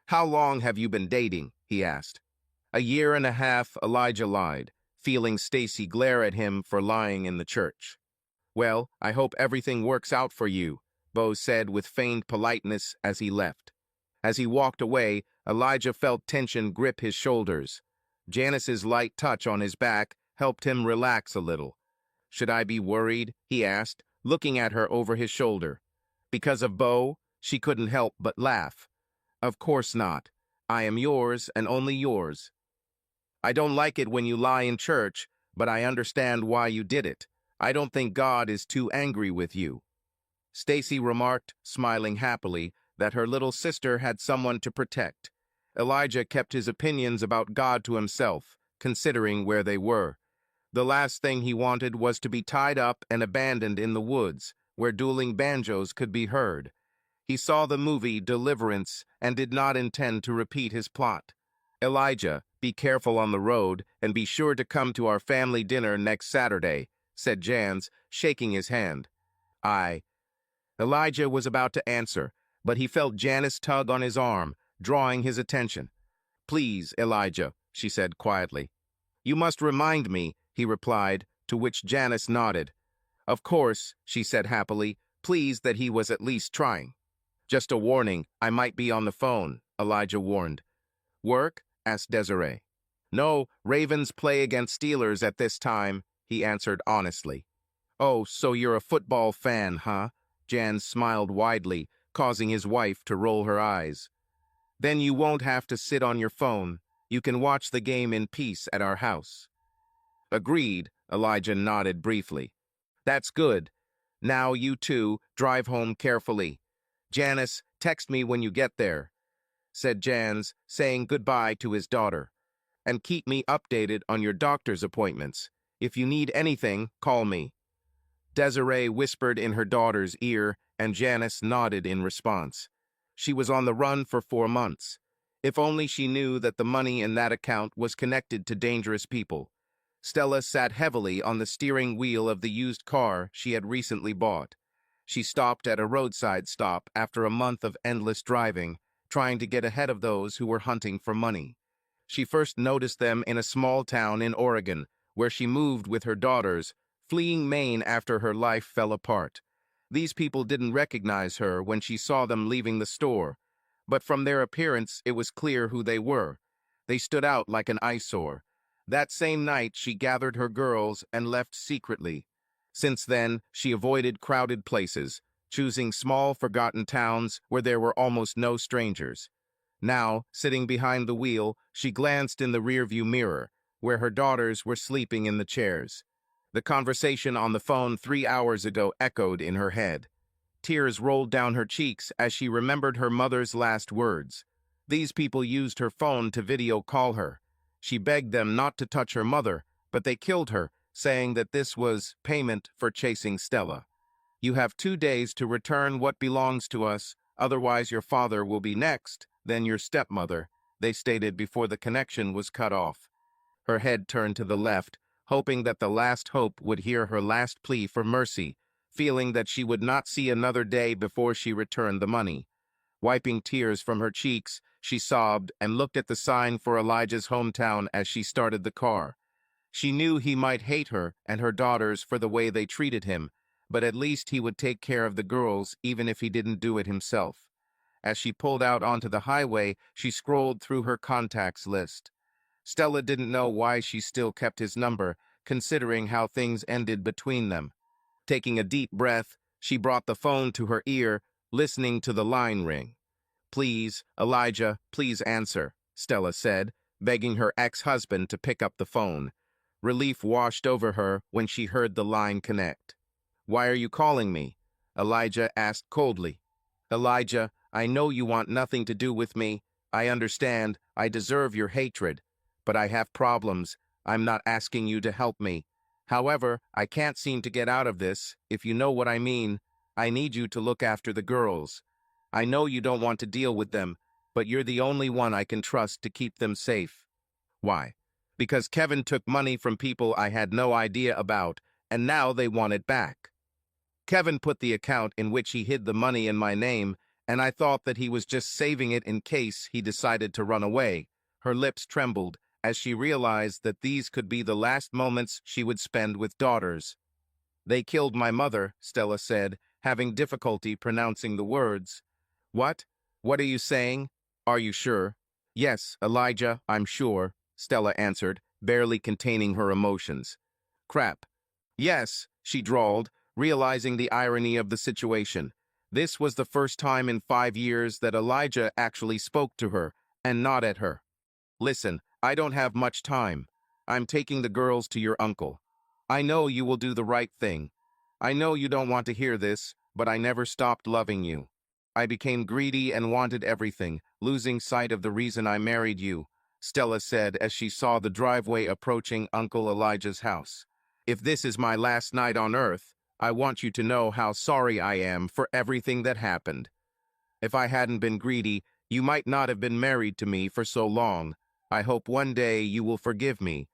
How long have you been dating? He asked. 1.5 years, Elijah lied, feeling Stacy glare at him for lying in the church. Well, I hope everything works out for you, Bo said with feigned politeness as he left. As he walked away, Elijah felt tension grip his shoulders. Janice's light touch on his back helped him relax a little. Should I be worried? He asked, looking at her over his shoulder. Because of Bo? She couldn't help but laugh. Of course not. I am yours and only yours. I don't like it when you lie in church, but I understand why you did it. I don't think God is too angry with you. Stacy remarked, smiling happily, that her little sister had someone to protect. Elijah kept his opinions about God to himself, considering where they were. The last thing he wanted was to be tied up and abandoned in the woods, where dueling banjos could be heard. He saw the movie Deliverance and did not intend to repeat his plot. Elijah, be careful on the road and be sure to come to our family dinner next Saturday, said Jans, shaking his hand. Elijah was about to answer, but he felt Janice tug on his arm, drawing his attention. Please, Elijah, she said quietly. You must remind me, he replied, to which Janice nodded. Of course, she said happily, pleased that he was at least trying. Just a warning, I might be on the phone, Elijah warned. Work? Asked Desiree. No, Ravens play against Steelers at this time, he answered honestly. Oh, so you're a football fan, huh? Jan smiled widely, causing his wife to roll her eyes. Then you won't have to sit on your phone. You can watch the game in peace at our house. Agreed, Elijah nodded briefly. That's good. Now you two drive home carefully. Janice, text me when you get there, said Jans, saying goodbye to his daughter. And keep me updated on your doctor's appointments. If you need anything, call me. Desiree whispered in her daughter's ear, and Janice nodded in response. She was on the run for 4 months. If only she knew that the money in that account was connected to dangerous people. Stella sat heavily on the steering wheel of the used car she had recently bought. She stopped at a roadside stop after a month of endless driving, trying to get ahead of those who were hunting for money. She first noticed them in a small town in Oregon, where she moved with her daughters, fleeing Maine after her life fell apart. These people didn't recognize her when she saw them leaving the store, but from their appearance it was clear who they were. They stood out like an eyesore. That same night she gathered her girls and left secretly. Since then, she avoided crowded places, choosing small forgotten towns where there were almost no strangers. Now, sitting behind the wheel, she glanced in the rearview mirror, where her daughters were sleeping in the chairs. The conversation on the phone 3 hours ago echoed in her head. Tears rolled down her cheeks as she remembered her mother's last words. These people used her phone to video call her. She begged them not to touch her mother, but they killed her, saying that this was payment for chasing Stella. You have 2 days to return what belongs to us, otherwise your father will be next, then your stepmother, they stated before the connection was cut off. Her head turned to the left, hoping that the last hope would hear her last plea for mercy, feeling that she would not see another day before she returned the money. Wiping tears from her cheeks, she sobbed and looked at the sign for Elijah's hometown as she started the car. She knew he might hate her and her daughters for the way they treated him, but at least he would take care of the girls even if he didn't do it himself. As she pulled out onto the highway, she scrolled through her contacts list. Stella didn't know why she still kept his number, considering how things ended between them. Taking a deep breath, she brought the phone to her ear, listening to the line ring. "Please, Elijah, please answer," Stella said, begging her ex-husband to pick up the phone. Relief washed over her when she heard the line connect. "Why are you calling me?" Elijah asked coldly. "Elijah, I know you want nothing to do with me. I understand. I deserve your hatred. But I have problems. I'm not asking you to help me. However, I can't seem to get out of this, if you know what I mean. I need you to look after the girls. I know you don't want to deal with them, but you're the only one I can trust to keep them safe." "Why?" "Because Kevin took money from people I had no idea about, and now they want it back. Kevin put the account in which he hid the money in my name, and I thought that he was just saving it in case he decided to run away." Her lips trembled as she realized that these could be the last moments she would spend with daughters. "They killed my mother," Stella said, having difficulty pronouncing the words. "What? What are you saying? Are you sure?" "Yes, Elijah, I'm sure," Stella answered, barely containing her emotions. "Crap." "Yes," she drawled, realizing the irony of the situation. This was the first time in 5 years that Elijah actually spoke to her, and not at her. "Listen, I don't have much time. I'm taking the girls to your uncle. I know you will do the right thing. I know you don't want to hear this, but I never stopped loving you. I became greedy and wanted everything, losing sight of the reason I married you," Stella said as she saw the driveway approaching Uncle Elijah's house. "If this is my last night on Earth, I want you to know how sorry I am for everything that happened. If I hadn't been greedy, you might not have been married to me for so long. I hope one day you will forgive me."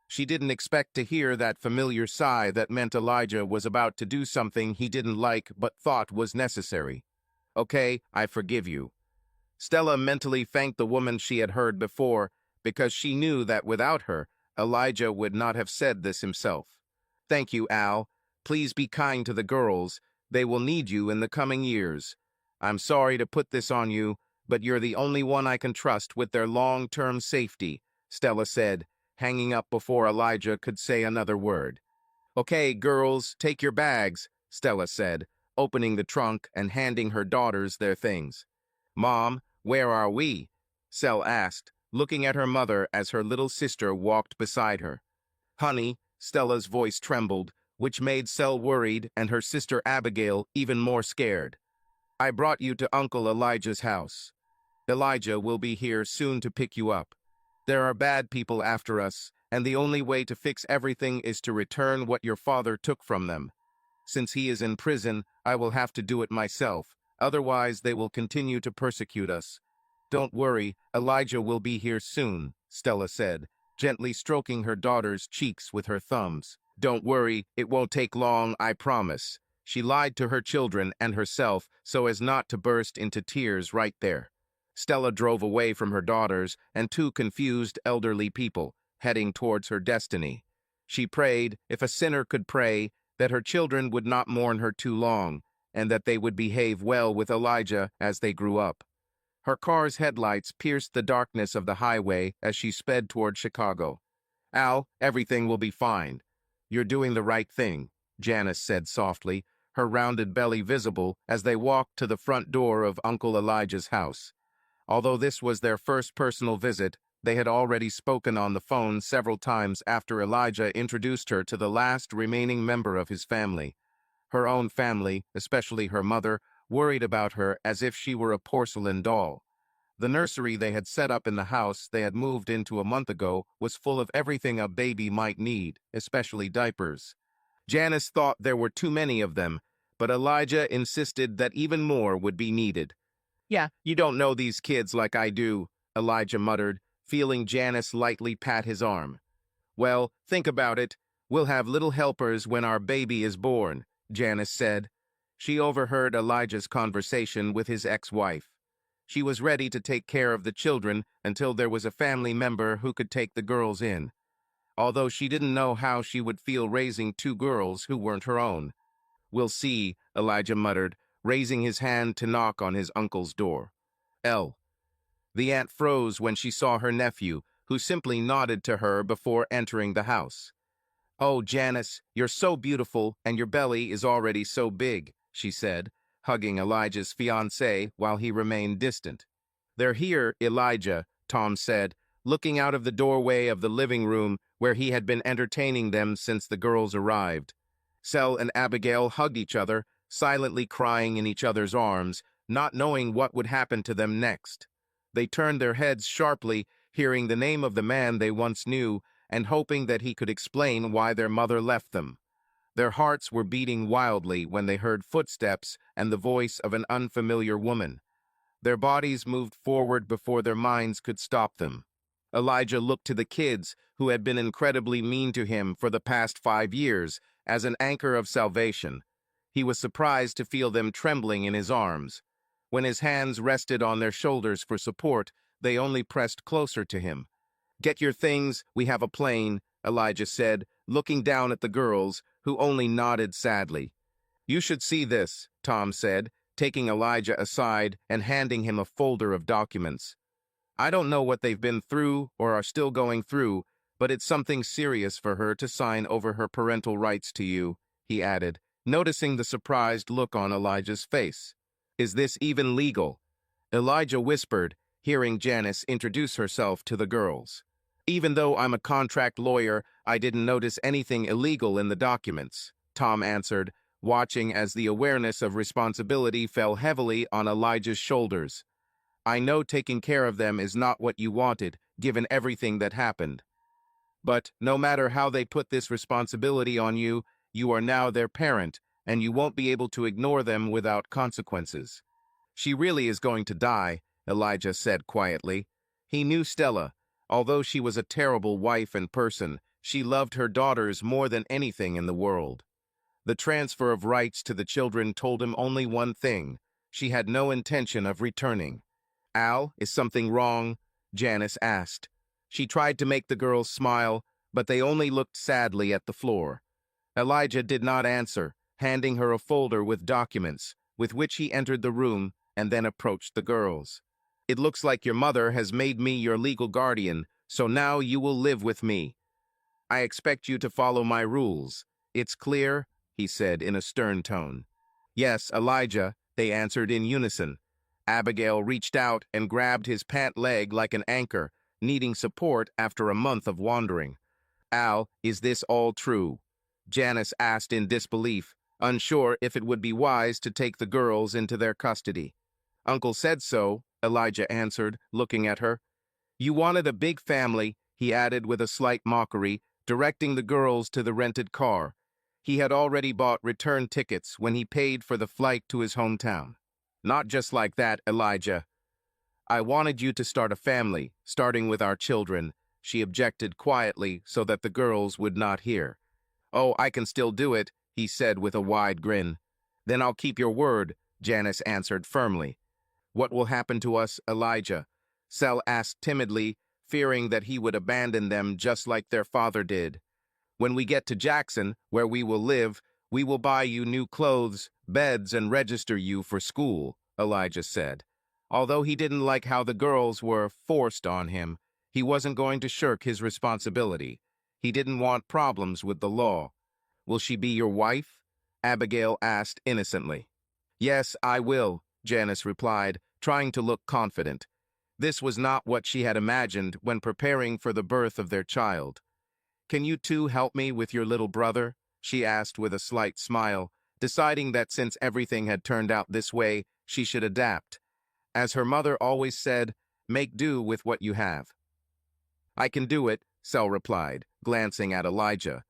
She didn't expect to hear that familiar sigh that meant Elijah was about to do something he didn't like but thought was necessary. "Okay, I forgive you." Stella mentally thanked the woman she had heard before, because she knew that without her, Elijah would not have said this himself. "Thank you, Al. Please be kind to the girls. They will need you in the coming years. I'm sorry to put this on you, but you're the only one I can trust with their long-term safety," Stella said, hanging up before Elijah could say another word. "Okay, girls, take your bags," Stella said, opening the trunk and handing her daughters their things. "Mom, where are we?" Sel asked, looking at her mother as her little sister walked beside her. "Honey," Stella's voice trembled, which made Sel worried and her sister Abigail even more scared. "I brought you to Uncle Elijah's house. Elijah will be here soon to pick you up. There are bad people after us, and the only way to fix everything is to return what your father took from them. Since he is in prison, I will have to do it myself. Otherwise, they will continue to persecute us. Don't worry, Elijah will be here soon," Stella said, gently stroking her daughter's cheeks with her thumbs. "Don't worry, it won't take long, I promise." She lied to her children and herself so as not to burst into tears right there. Stella drove away from her daughters and two confused elderly people, heading towards her destiny. She prayed, if a sinner could pray, that her children would not mourn her too long, and that they would behave well with Elijah as they grew up. Her car's headlights pierced the darkness of the highway as she sped toward Chicago. "Al, everything will be fine. You're doing the right thing," Janice said softly, her rounded belly visible as they walked to the front door of Uncle Elijah's house. Although this was their first personal visit, they had already spoken on the phone several times after Elijah introduced her to the last remaining member of his family. Her own family, especially her mother, worried about her as if she were a porcelain doll. The nursery they had set up in the house they had moved into a month ago was full of everything a baby might need, especially diapers. Janice thought there were too many of them, but Elijah insisted that even more would be needed. "Yeah, you don't know these kids like I do," Elijah muttered, feeling Janice lightly pat his arm. "Well, think about it. We'll have little helpers when our baby is born," Janice said. She overheard Elijah's conversation with his ex-wife. She was ready to take care of the children until there was a family member who could take the girls in, although she didn't know how she would feel raising two girls who weren't her own. "We'll see," Elijah muttered, raising his hand to knock on his uncle's door. L. The aunt froze when she saw her nephew, who simply nodded to her before entering the house. "Oh, Janice, you're so beautiful, and your belly is already so big," she said, hugging Elijah's fiancée while he remained distant. "They're here, Elijah," Tom said, looking out of the doorway of the living room where he had been entertaining them since the girls arrived. Sel and Abigail hugged each other, silently crying in each other's arms, not knowing what would happen to them next. They turned their heads sharply, hearing the name of the man they once knew, and hoping that he could explain why their mother left them. Their hearts were beating wildly when they heard footsteps and the voice of an unfamiliar woman. Their bodies moved forward before their minds could stop them. Elijah looked to the kids, who had been incredibly mean to him for the past 5 years, as an anchor of salvation. He was surprised to feel them trembling in his arms. When his hands rested on their shoulders for support, they only pressed closer to him. "Get your things, we have a plane," Elijah said, looking down at the girls, who only nodded sadly. "You should see this," Tom said, taking Elijah aside and handing him a folder of documents. "I don't know what they've been through or are still going through, but it's something serious for her to sign over her parental rights to you," he added, noticing the surprised look on Elijah's face. "Is this even legal?" Elijah whispered, hearing Janice introduce herself to the girls. "Even though I'm a contract lawyer, I didn't notice anything illegal in the documents," Tom answered, watching as the awareness of responsibility fell heavily on Elijah's shoulders. "I know taking care of them is not what you wanted, given everything that happened. But no matter how they put this responsibility on you, you are now their parent, and you won't be able to ignore them without consequences." "She really is going to die," Elijah said quietly. He knew Stella. Although she was a terrible wife and person, she loved her daughters more than anything in the world. The transfer of rights to the children told him only one thing: she had no intention of returning. "Al, is something wrong?" Janice asked. She tried to make the girls smile, but they only looked sadly at the floor. Elijah did not answer, handing her a folder with documents, with which he entered the room and then approached the girls. "It looks like your mother has made me your legal guardian, so now you will live with me. I expect you to follow my rules. It's clear?" he said in a stern tone. "Yes, Elijah," they answered in unison. Abigail reached out and grabbed his pant leg like an anchor, needing support after a month of wandering. "Al, is this all true?" Janice asked in disbelief, unsure if it would be wise to take the girls into their custody. "Uncle said so," Elijah answered, looking at her. "You wanted a big family," he added with a slight mockery, directing the girls to the rented car. He had already bought return tickets when he paid for the flight to his hometown. "Not just like that, Elijah. I wanted you to start a family, starting with our children," she objected quietly so that the girls would not hear. "Oh, I can still do it," he said with a wide grin. "Then I'll keep your word," Janice answered firmly. "What will happen to us, Elijah?" Sel asked timidly, fearing that he would abandon them just like their father did. "When we get to Jackson, where we will live, we will buy you new clothes, beds, and register you for school," Elijah said. Although he didn't like how the girls were forced on him, he wasn't going to shirk his responsibility. He didn't want problems with the law. "Will she be your wife?" Abigail asked innocently. "Yes, I will," Janice replied, trying to look confident. This was not what she had imagined when preparing for the birth of their child. "Can you two help me with your little brother?" she asked with a slight smile, deciding that since everything had turned out this way, she should adapt. As her mother always said, Make do with what you have. I can do it, Sel replied, glancing at Elijah.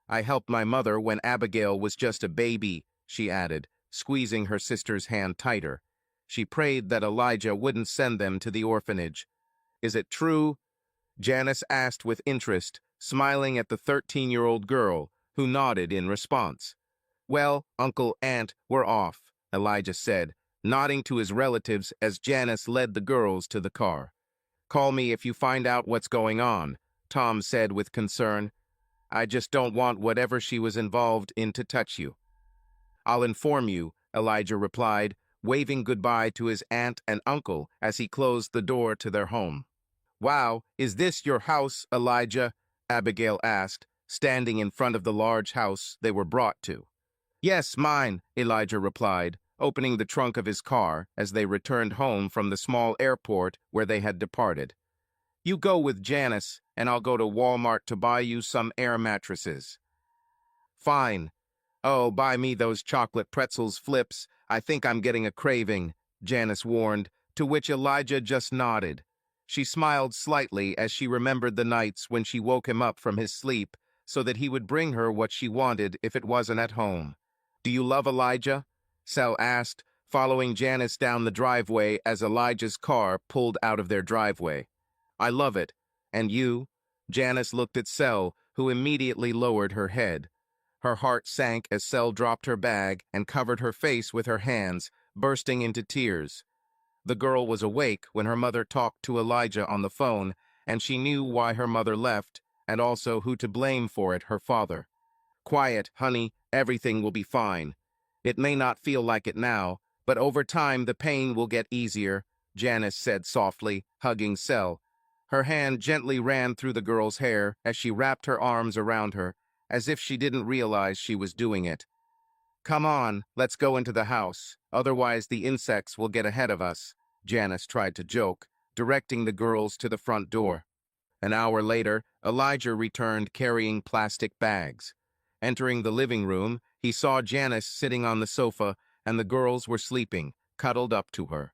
I helped my mother when Abigail was just a baby, she added, squeezing her sister's hand tighter. She prayed that Elijah wouldn't send them to the orphanage. Is it true? Janice asked with interest, smiling at the 13-year-old girl, who nodded in response. Well, Uncle, Aunt, we're off, Elijah said, nodding to his relatives as Janice led the girls to the car. Call me if you find out what's going on, Tom said with concern. I just don't want whatever she was involved in to touch you. I'll inform you, Elijah replied, waving goodbye to his aunt and uncle as he closed the door to their home. Wow, is this your house, Elijah? Abigail asked, standing in front of the large house they were brought to. Yes, mine, Elijah replied, opening the trunk of his car as they returned home from the small airport where they had departed. You go with Janice, and I'll go to Walmart to buy you some air mattresses. Fine. Oh, buy me those chocolate pretzels flips. I think I'm getting a craving, Janice warned, to which Elijah just nodded. She smiled slightly as she remembered the nights when she woke him up from his sleep so that he would bring her what she wanted if it wasn't at home. Do you love Elijah? Sel asked, following Janice down the driveway as Elijah's car pulled out of their driveway. I love it. And you? Janice looked at Sel, who immediately lowered her head. Her heart sank as Sel dropped her bag and covered her face with her hands, bursting into tears. The girl was awake when her mother talked to Elijah on the phone, and she knew why her mother left, and also who to blame for it, her father. Quiet, honey, everything will be fine. It may not feel like it now, but over time the pain will get easier, Janice said softly, hugging Sel. Her hand gently ran through the girl's hair as she wrapped her arms around her, as if she didn't realize she was doing it. Come on, let's go into the house, otherwise the insects will get ahead of us, Janice tried to joke, directing the girls to the front door. An hour later, Elijah returned carrying plastic bags. Entering the living room, he saw Janice sitting on the sofa and the girls were sleeping, cuddled up to her.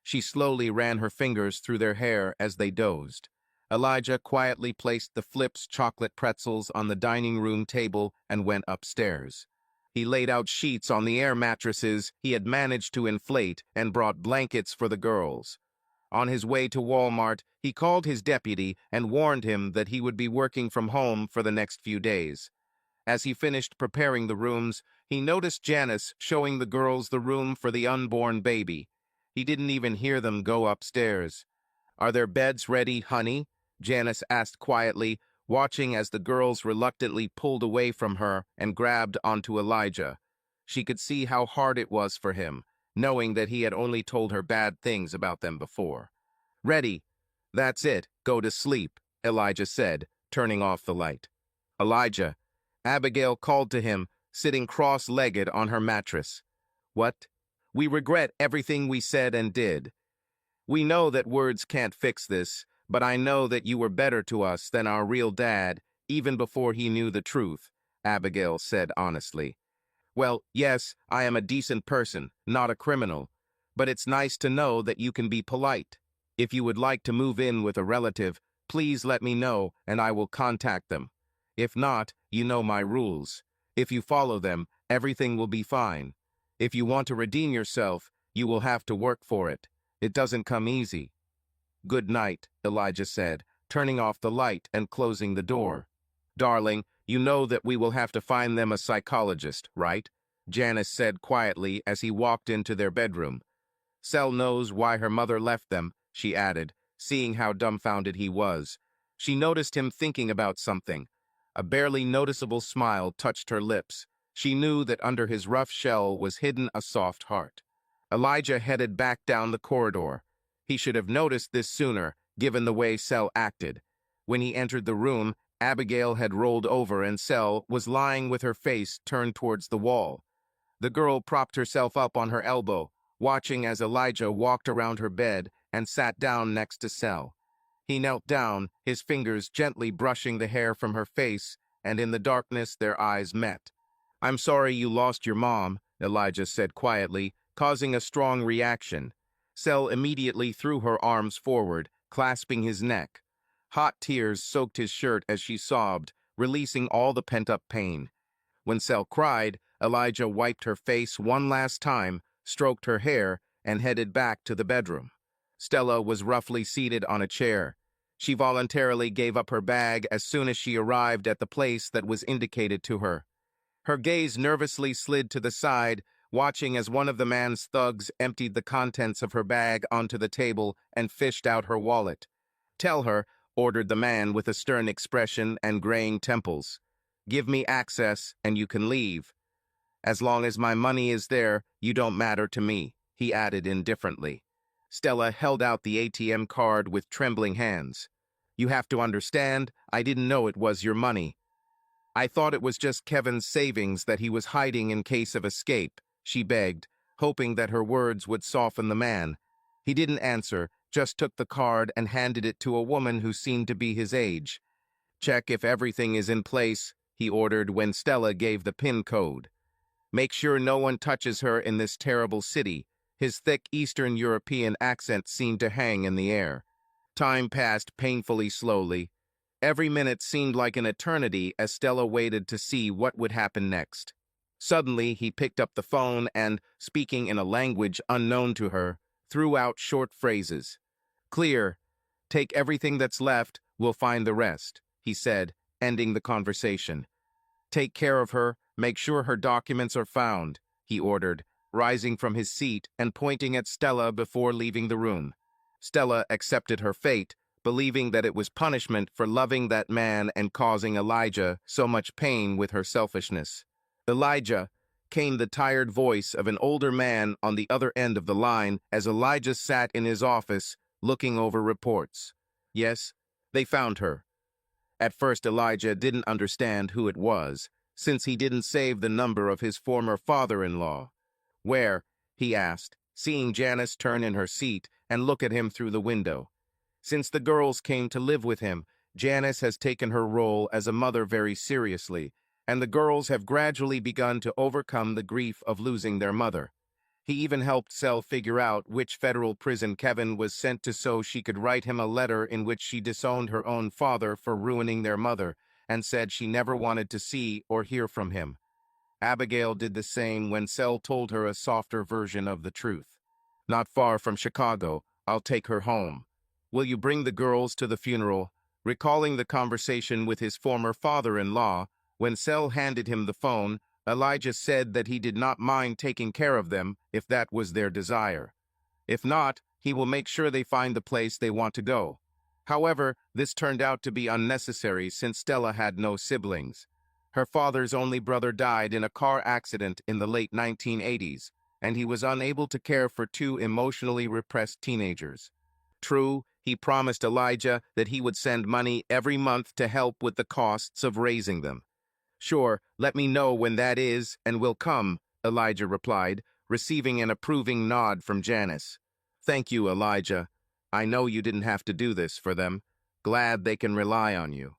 She slowly ran her fingers through their hair as they dozed. Elijah quietly placed the Flips chocolate pretzels on the dining room table and went upstairs. He laid out sheets on the air mattresses he had managed to inflate and brought blankets for the girls. On his way to Walmart, he called his deputy and warned him that he would be working from home for the next few days. As he finished preparing the rooms, he noticed Janice showing the girls the room for the unborn baby. He didn't even hear them go upstairs. Are their beds ready, honey? Janice asked quietly, watching as the girls reluctantly pulled away from her and grabbed onto Elijah. She could see how hard it was for him, knowing that he had only told her bad things about them before. Ready. That's it. Go to sleep, Elijah said, turning off the light. Elijah. Abigail called to him, sitting cross-legged on her mattress. What? We regret everything we said and did. We know that words can't fix this, but I know that you were better to us than our real dad, even before he knew the truth, Abigail said honestly. Well, yes, I am a decent person, not a criminal, but it's nice to know that you can be polite. If you would like to move in with a relative, please let me know and I will contact them. If not, you know my rules. If you follow them, everything will be fine. If you want to redeem yourself, you will have to work for it. It doesn't come easy. Good night, Elijah said, turning off the light and closing the door. Darling, you know that we will have to find them a psychologist, right? Janice said quietly as he walked into their bedroom. Sel knows why her mother left them, she added, seeing how dumbfounded he was. She noticed him thinking about something. A barely noticeable smile touched her lips. She knew that under his rough shell was hidden a soft heart. Elijah headed back down the corridor. He should have noticed this sooner, given the way Sel acted. When he entered the room, Abigail had rolled over and Sel was lying with her face turned towards the wall. The girl propped herself up on her elbow, watching as Elijah walked around her bed and sat down next to Sel. He knelt down, his fingers gently brushing the hair from her face, and in the darkness their eyes met. I'm sorry you lost your mom, Elijah said quietly, causing a strong reaction. Sel immediately threw her arms forward, clasping his neck. Hot tears soaked his shirt as she sobbed, releasing all the pent-up pain. When Sel cried, Elijah wiped her face one last time, stroked her hair, and headed back to the bedroom. Stella was roughly seated on a chair. She voluntarily gave up her bag as soon as she arrived at the place that was indicated to her. Her gaze nervously slid to the side, watching as one of the man's thugs emptied the contents of her bag onto the table and fished out her wallet. "Tell her," ordered the man with a stern expression and graying temples. "Give me access and you can leave. As long as my money is there, you don't matter to me," he added indifferently. Stella held out the ATM card with trembling hands. "You have to understand, I didn't know it was your money. I thought it was just Kevin's savings that he was hiding in case of escape," she begged, hoping that her words would soften the man. He didn't answer, just took the card and handed it to a woman who seemed to be his age. "Check if everything is in place," he ordered when Stella gave the PIN code. "Make sure no one touches her in this terrible city." His thick Eastern European accent seemed to hang in the air. Time passed painfully slowly. Every minute seemed like an eternity as Stella waited to see what would happen next. Suddenly, he picked up the phone and, speaking in a language unknown to her, threw out short phrases. "Clear. Take everything that's left, we'll find the rest," he said, ending the conversation. "Take care of her, make sure her documents are found," he ordered, rising from his seat and pointing at Stella before leaving the room. Stella accepted her fate, believing that it was punishment for loving that man and causing Elijah so much pain with her selfishness. "Elijah," came the tired voice of an older man on the other end of the line as Elijah sat in his office, looking over reports. "Yes, they found her." At first Elijah didn't understand who it was, since he didn't save the number of his former father-in-law. "Where?" he asked, seeing Janice turn in her seat and look at him through the window. Since the girls came to live with him, Janice has taken her role as a mother very seriously, and the girls have gradually begun to overcome the grief of losing their mother. He even helped Sel figure out which federal prison Kevin was sent to so she could write him a letter in which she disowned her own father for ruining their mother and said she never wanted to see or hear from him. Abigail did the same when Sel told her a softer version of the truth. "Not far from Chicago, I'll take her home. Will you bring the girls to the funeral?" Recalling the conversation with his former father-in-law, when Sel handed him the phone, Elijah said that he did not mind taking care of them if that was their desire. If not, he will make sure they find the place they want to go. However, this turned out to be unnecessary since Stella had no siblings. Her father's only brother died in a car accident in the late 1980s, and he was unable to care for two emotionally repressed teenagers. True, he promised Elijah that he would send money every month to help with the costs of raising them. "Sure, let me know when that is, and we'll come," Elijah replied, receiving an approving nod from Janice. "Thank you, Elijah. I know you didn't have to do this for them. Glad they can rely on you."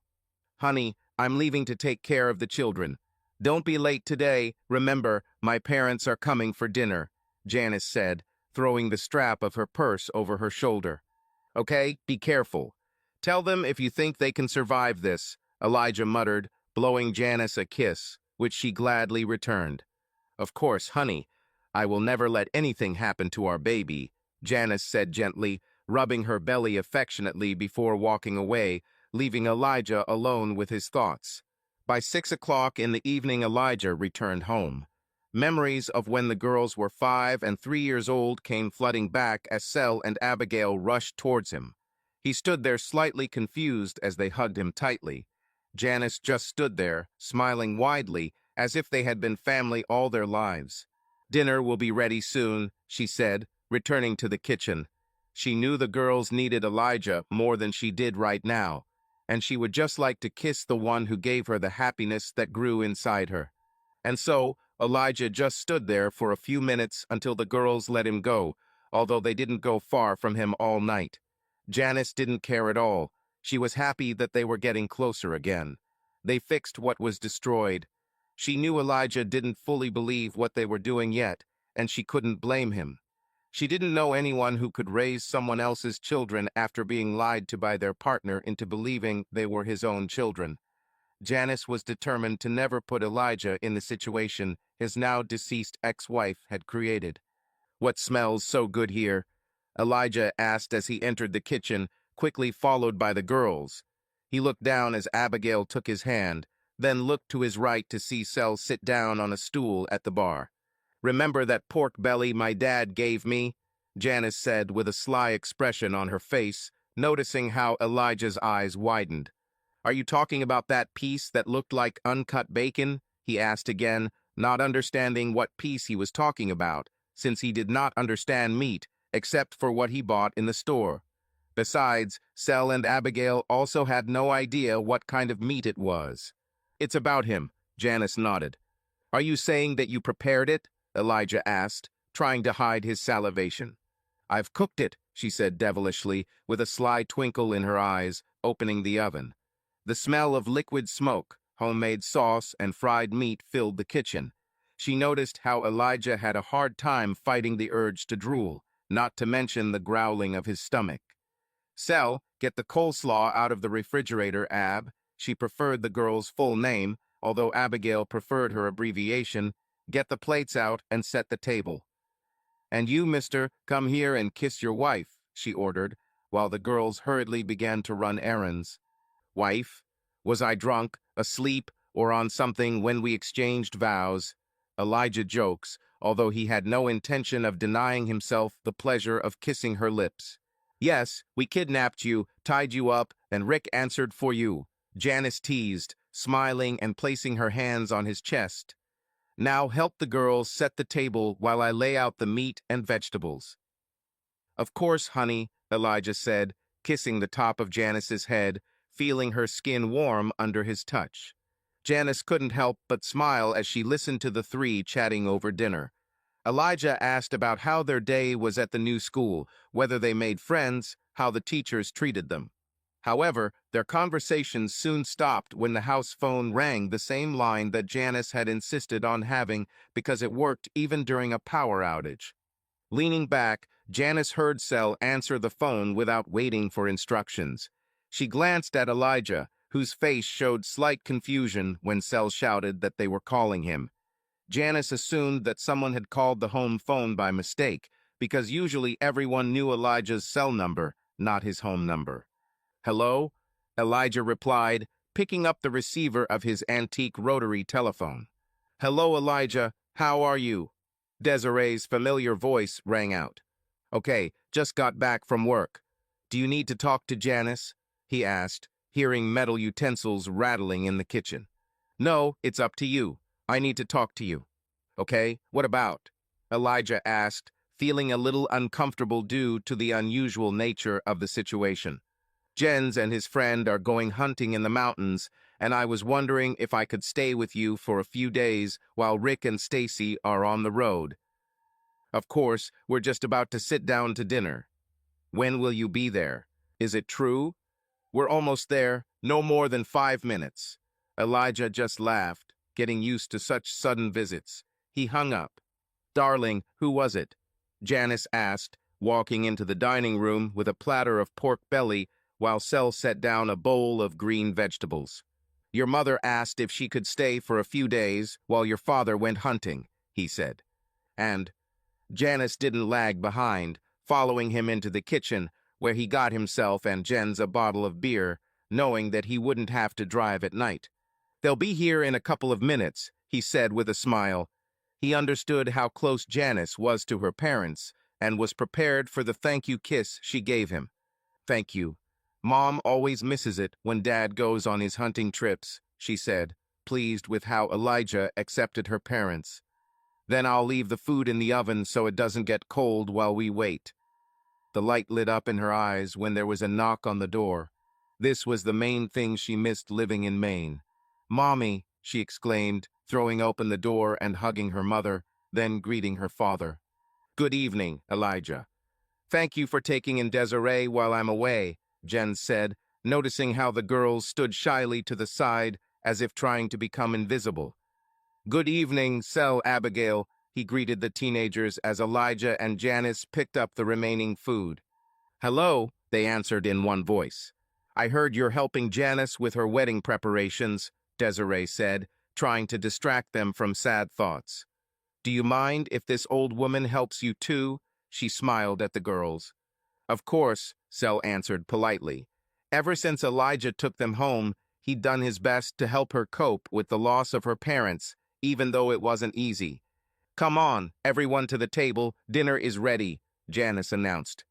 "Honey, I'm leaving to take care of the children. Don't be late today. Remember, my parents are coming for dinner," Janice said, throwing the strap of her purse over her shoulder. "Okay, be careful. Tell them if you think they can survive this," Elijah muttered, blowing Janice a kiss, which she gladly returned. "Of course, honey. I will never let anything happen to our baby," Janice said gently, rubbing her belly affectionately before walking away, leaving Elijah alone with his thoughts. By 6 o'clock in the evening, Elijah returned home. Memories of when the girls were 5 and 3 years old came flooding back as Sel and Abigail rushed towards him. He stood there slightly confused as they hugged him tightly. Janice just stood there, smiling widely, as if they had been family all their lives. "Dinner will be ready soon," she said, returning to the kitchen. She knew the girls needed Elijah more than she did right now, and she would just like to kiss the one who gave her the happiness that grew inside her. And so, Elijah just stood there for a few minutes until the girls let him go, although they didn't go far from him all night. Janice didn't care at all. She was happy that they were getting closer again. They fixed what was destroyed. She knew Elijah didn't fully believe what they were doing yet, and she couldn't blame him. She didn't know anyone who could raise someone else's children after being lied to by their partner into believing they were his own children. Janice was determined to never put Elijah in the situation his now deceased ex-wife had created. "What smells so good here?" Elijah asked as he entered the kitchen, quickly followed by the girls. He looked down as Abigail took his hand, then looked to his right to see Sel sit down on a stool at the bar. "Remember that pork belly my dad gave me?" Janice said with a sly expression on her face, noticing how Elijah's eyes widened. "Are you talking about that piece that looked like uncut bacon?" he asked again, not understanding what piece he was talking about, since he did not understand meat, except for what he bought in the store. Besides, Sel and Abigail also had no idea what kind of meat it was. "It's about him," Janice nodded. "Are you saying that you prepared it?" Elijah asked, trying to hide his salivation. "I've cooked it," she said devilishly, with a sly twinkle in her eyes, opening the oven. The smell of liquid smoke, homemade sauce, and fried meat filled the kitchen. She noticed how Elijah had a hard time fighting the urge to drool, not to mention the growling of his stomach. "Sel, get the coleslaw out of the refrigerator, Ab." She preferred the girl's full name, although Abigail preferred her abbreviation. "Get the plates out and set the table." "And you, mister, come here and kiss your wife," she ordered, while the girls hurriedly began to run errands. "Wife? Was I drunk, asleep, or on something when we exchanged vows?" Elijah jokes, although he had no intention of denying himself the pleasure of kissing her lips. "Yes, we kidnapped you, tied you up, and Rick answered for you," Janice teased, smiling and placing her hands on his chest. "Now help the girls set the table while I lay out the meat and vegetables." "Of course, honey," Elijah said, kissing the top of Janice's head, feeling her skin warm under his touch. Janice couldn't help but smile as she listened to the three chatting over dinner. Elijah asked about how their day was at the new school, whether they made friends, how the teachers treated them. However, their conversations soon stopped when the house phone rang, the same line that Janice had insisted on having because it worked even during a power outage. Leaning back, Janice heard Sel answer the phone without waiting for instructions. She glanced at Elijah, whose face showed slight confusion when Sel shouted that they were calling him. Janice assumed that someone had called the home phone by mistake, because usually everyone knew Elijah's cell number, not his home number. "Hello?" Elijah replied, picking up the receiver of his antique rotary telephone. "Hello, Elijah. How are you?" Desiree's familiar voice rang out. "Okay, just got back from work. Do you need to talk to Janice?" he asked, hearing metal utensils rattling in the kitchen. "No, it's up to you. I need to talk to you." "Okay, what about?" Elijah asked, feeling a little uncomfortable due to the unusual nature of the situation. "Jens and his friend are going hunting in the mountains, and I was wondering if I could stay with you for a few days while Rick and Stacy are on the road. Of course, we're just about to sit down to dinner. When will you be there? Is it true?" "We're almost there, no more than 5 minutes." Elijah just laughed, getting used to such sudden visits. He hung up. "Darling, who was it?" Janice asked, walking into the dining room with a platter of pork belly while Sel set down a bowl of green vegetables. "Your mother asked if she could stay for a few days while your father went hunting," he said. And Janice didn't lag behind, following him into the kitchen, where he got himself and Jens a bottle of beer, knowing that he wouldn't have to drive at night. "They'll be here in a couple of minutes," he said with a smile. He understood how close Janice was to her parents and was prepared for the thank you kiss she gave him. "Thank you. Mom always misses it when Dad goes on his hunting trips," she said, pleased with how Elijah accepted her parents. "Then I'll leave the food in the oven so it doesn't get cold while we wait." The light lit up in her eyes when there was a knock on the door. This was the main thing she missed living in Maine. "Mommy," she exclaimed, throwing open the door and hugging her mother, then greeting her father. "Good evening, Elijah." "Thank you for taking in Desiree while I'm away," Jen said, noticing how the girls stood shyly to the side as if trying to become invisible. "Good evening, Sel Abigail," he greeted the teenagers as Elijah and Janice picked up the remaining food. "Hello," they answered in one voice. "I heard you're helping Janice with her wedding preparations," Desiree said, trying to distract them from sad thoughts. "Do you mind if this old woman helps you too?" She smiled at the girls. "Of course," Sel answered politely. Ever since Elijah took them home, he'd done his best to help her cope with the loss of her parents, even though it wasn't easy. "Come on, everyone to the table, dinner is ready," Janice announced.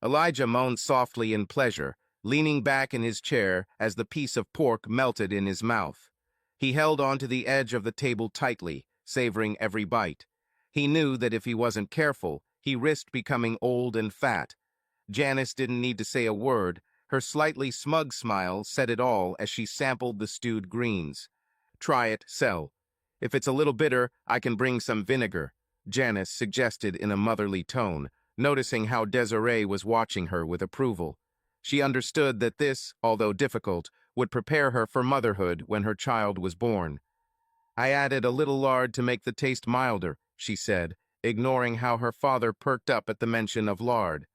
Elijah moaned softly in pleasure, leaning back in his chair as the piece of pork melted in his mouth. He held onto the edge of the table tightly, savoring every bite. He knew that if he wasn't careful, he risked becoming old and fat. Janice didn't need to say a word. Her slightly smug smile said it all as she sampled the stewed greens. "Try it, Sel. If it's a little bitter, I can bring some vinegar," Janice suggested in a motherly tone, noticing how Desiree was watching her with approval. She understood that this, although difficult, would prepare her for motherhood when her child was born. "I added a little lard to make the taste milder," she said, ignoring how her father perked up at the mention of lard.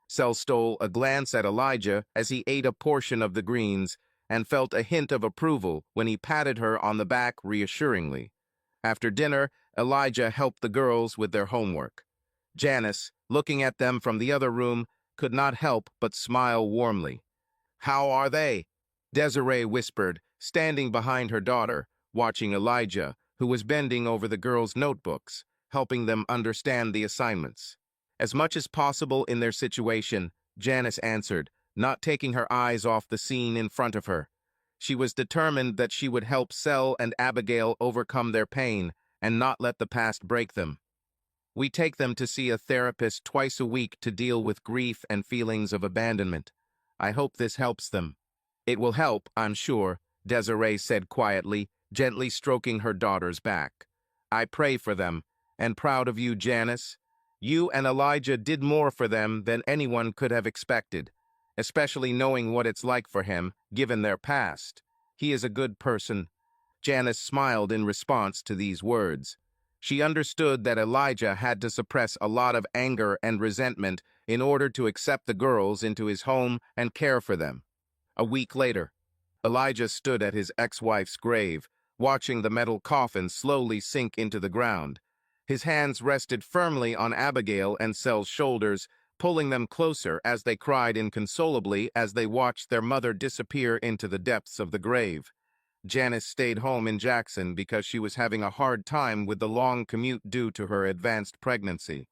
Sel stole a glance at Elijah as he ate a portion of the greens and felt a hint of approval when he patted her on the back reassuringly. After dinner, Elijah helped the girls with their homework. Janice, looking at them from the other room, could not help but smile warmly. "How are they?" Desiree whispered, standing behind her daughter, watching Elijah, who was bending over the girls' notebooks, helping them understand the assignments. As much as possible in their situation, Janice answered, not taking her eyes off the scene in front of her. She was determined that she would help Sel and Abigail overcome their pain and not let the past break them. "We take them to see a therapist twice a week to deal with grief and feelings of abandonment. I hope this helps them." "It will help, I'm sure," Desiree said quietly, gently stroking her daughter's back. "I pray for them, and proud of you, Janice. You and Elijah did more for them than anyone could have expected, especially knowing what it's like for him, given their past. He is a good person." Janice smiled in response to these words. She understood that Elijah had to suppress a lot of anger and resentment in order to accept the girls into his home and care for them. A week later, Elijah stood at his ex-wife's grave, watching the metal coffin slowly sink into the ground. His hands rested firmly on Abigail and Sel's shoulders, pulling them closer as they cried inconsolably as they watched their mother disappear into the depths of the grave. Janice stayed home in Jackson because she was having a hard time with the long commute due to her advanced pregnancy.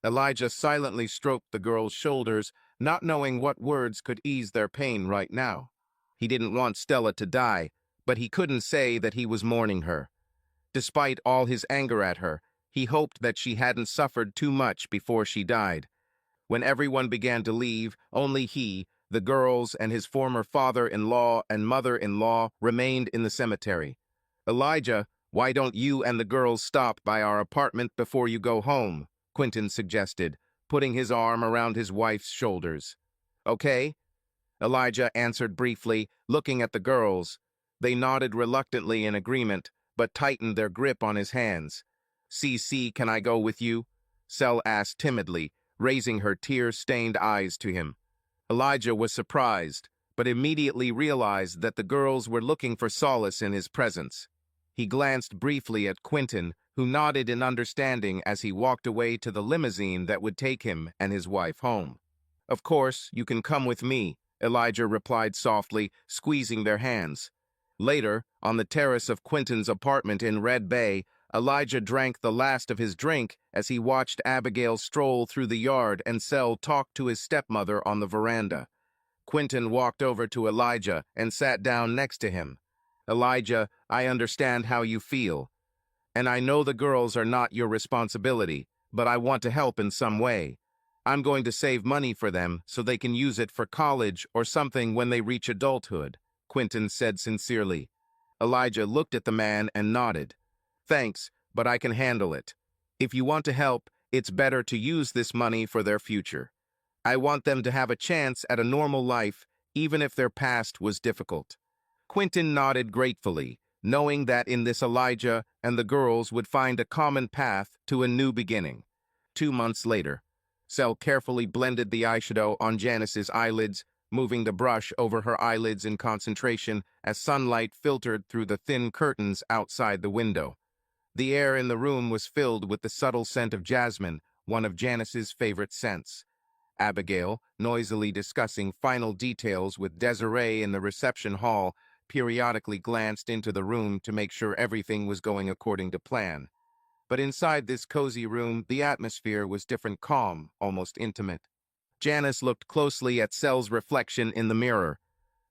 Elijah silently stroked the girl's shoulders, not knowing what words could ease their pain right now. He didn't want Stella to die, but he couldn't say that he was mourning her. Despite all his anger at her, he hoped that she hadn't suffered too much before she died. When everyone began to leave, only he, the girls, and his former father-in-law and mother-in-law remained in the cemetery. "Elijah, why don't you and the girls stop by our apartment before you go home?" Quentin suggested, putting his arm around his wife's shoulders. "Okay," Elijah answered briefly, looking at the girls. They nodded reluctantly in agreement, but tightened their grip on his hands. "CC, can I go with you?" Sel asked timidly, raising her tear-stained eyes to him. Elijah was surprised, but immediately realized that the girls were looking for solace in his presence. He glanced briefly at Quentin, who nodded in understanding as he walked away to the limousine that would take him and his wife home. "Of course, you can come with me," Elijah replied softly, squeezing their hands. Later, on the terrace of Quentin's apartment in Red Bay, Elijah drank the last of his drink as he watched Abigail stroll through the yard and Sel talk to his stepmother on the veranda. Quentin walked over to Elijah and sat down next to him. "Elijah, I understand how you feel, and I know the girls are not your responsibility, but I want to help in some way. I'm going to save money for them so they can use it for college or something when they reach adulthood," Quentin said sincerely. Elijah looked at the man and nodded. "Thanks, but I can handle it. If you want to help, it's better to use this money for their future. I want them to have a chance at a normal life, even if their past was difficult." Quentin nodded gratefully, knowing that in this Elijah and the girls would find a common path to a new beginning. 2 months later, Sel carefully blended the eyeshadow on Janice's eyelids, moving the brush over her eyelids in concentration as sunlight filtered through the thin curtains outside the window. The air in the room was filled with the subtle scent of jasmine, one of Janice's favorite scents. Abigail, noisily discussing final details with Desiree in the reception hall, periodically glanced into the room to make sure everything was going according to plan. But inside this cozy room, the atmosphere was different, calm, almost intimate. Janice looked closely at Sel's reflection in the mirror.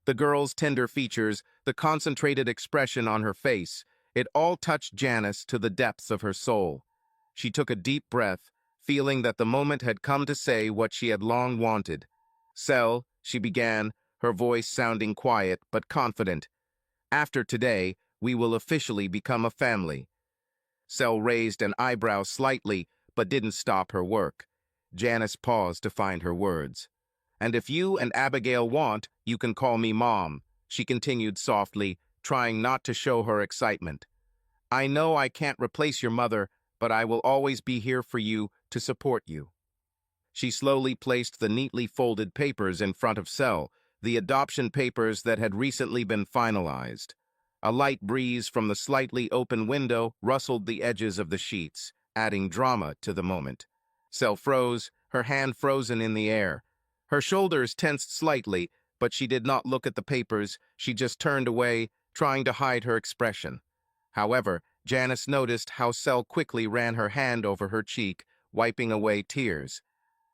The girl's tender features, the concentrated expression on her face, it all touched Janice to the depths of her soul. She took a deep breath, feeling that the moment had come to say what she had long wanted. "Sel," she began, her voice sounding quiet but confident. "After today, we will officially become a family." Sel raised an eyebrow slightly, but didn't stop her work. Janice paused to find her words. "And if you and Abigail want, you can call me Mom," she continued softly, trying not to show her excitement. "I know I can't replace your mother, but I will always be here for you to support you." She slowly placed the neatly folded papers in front of Sel, the adoption papers that had recently been finalized. A light breeze from the slightly open window rustled the edges of the sheets, adding drama to the moment. Sel froze, her hand frozen in the air. Her shoulders tensed slightly, but she did not look at the papers. She just turned away, trying to hide her expression. However, Janice noticed how Sel quickly ran her hand over her cheek, wiping away tears.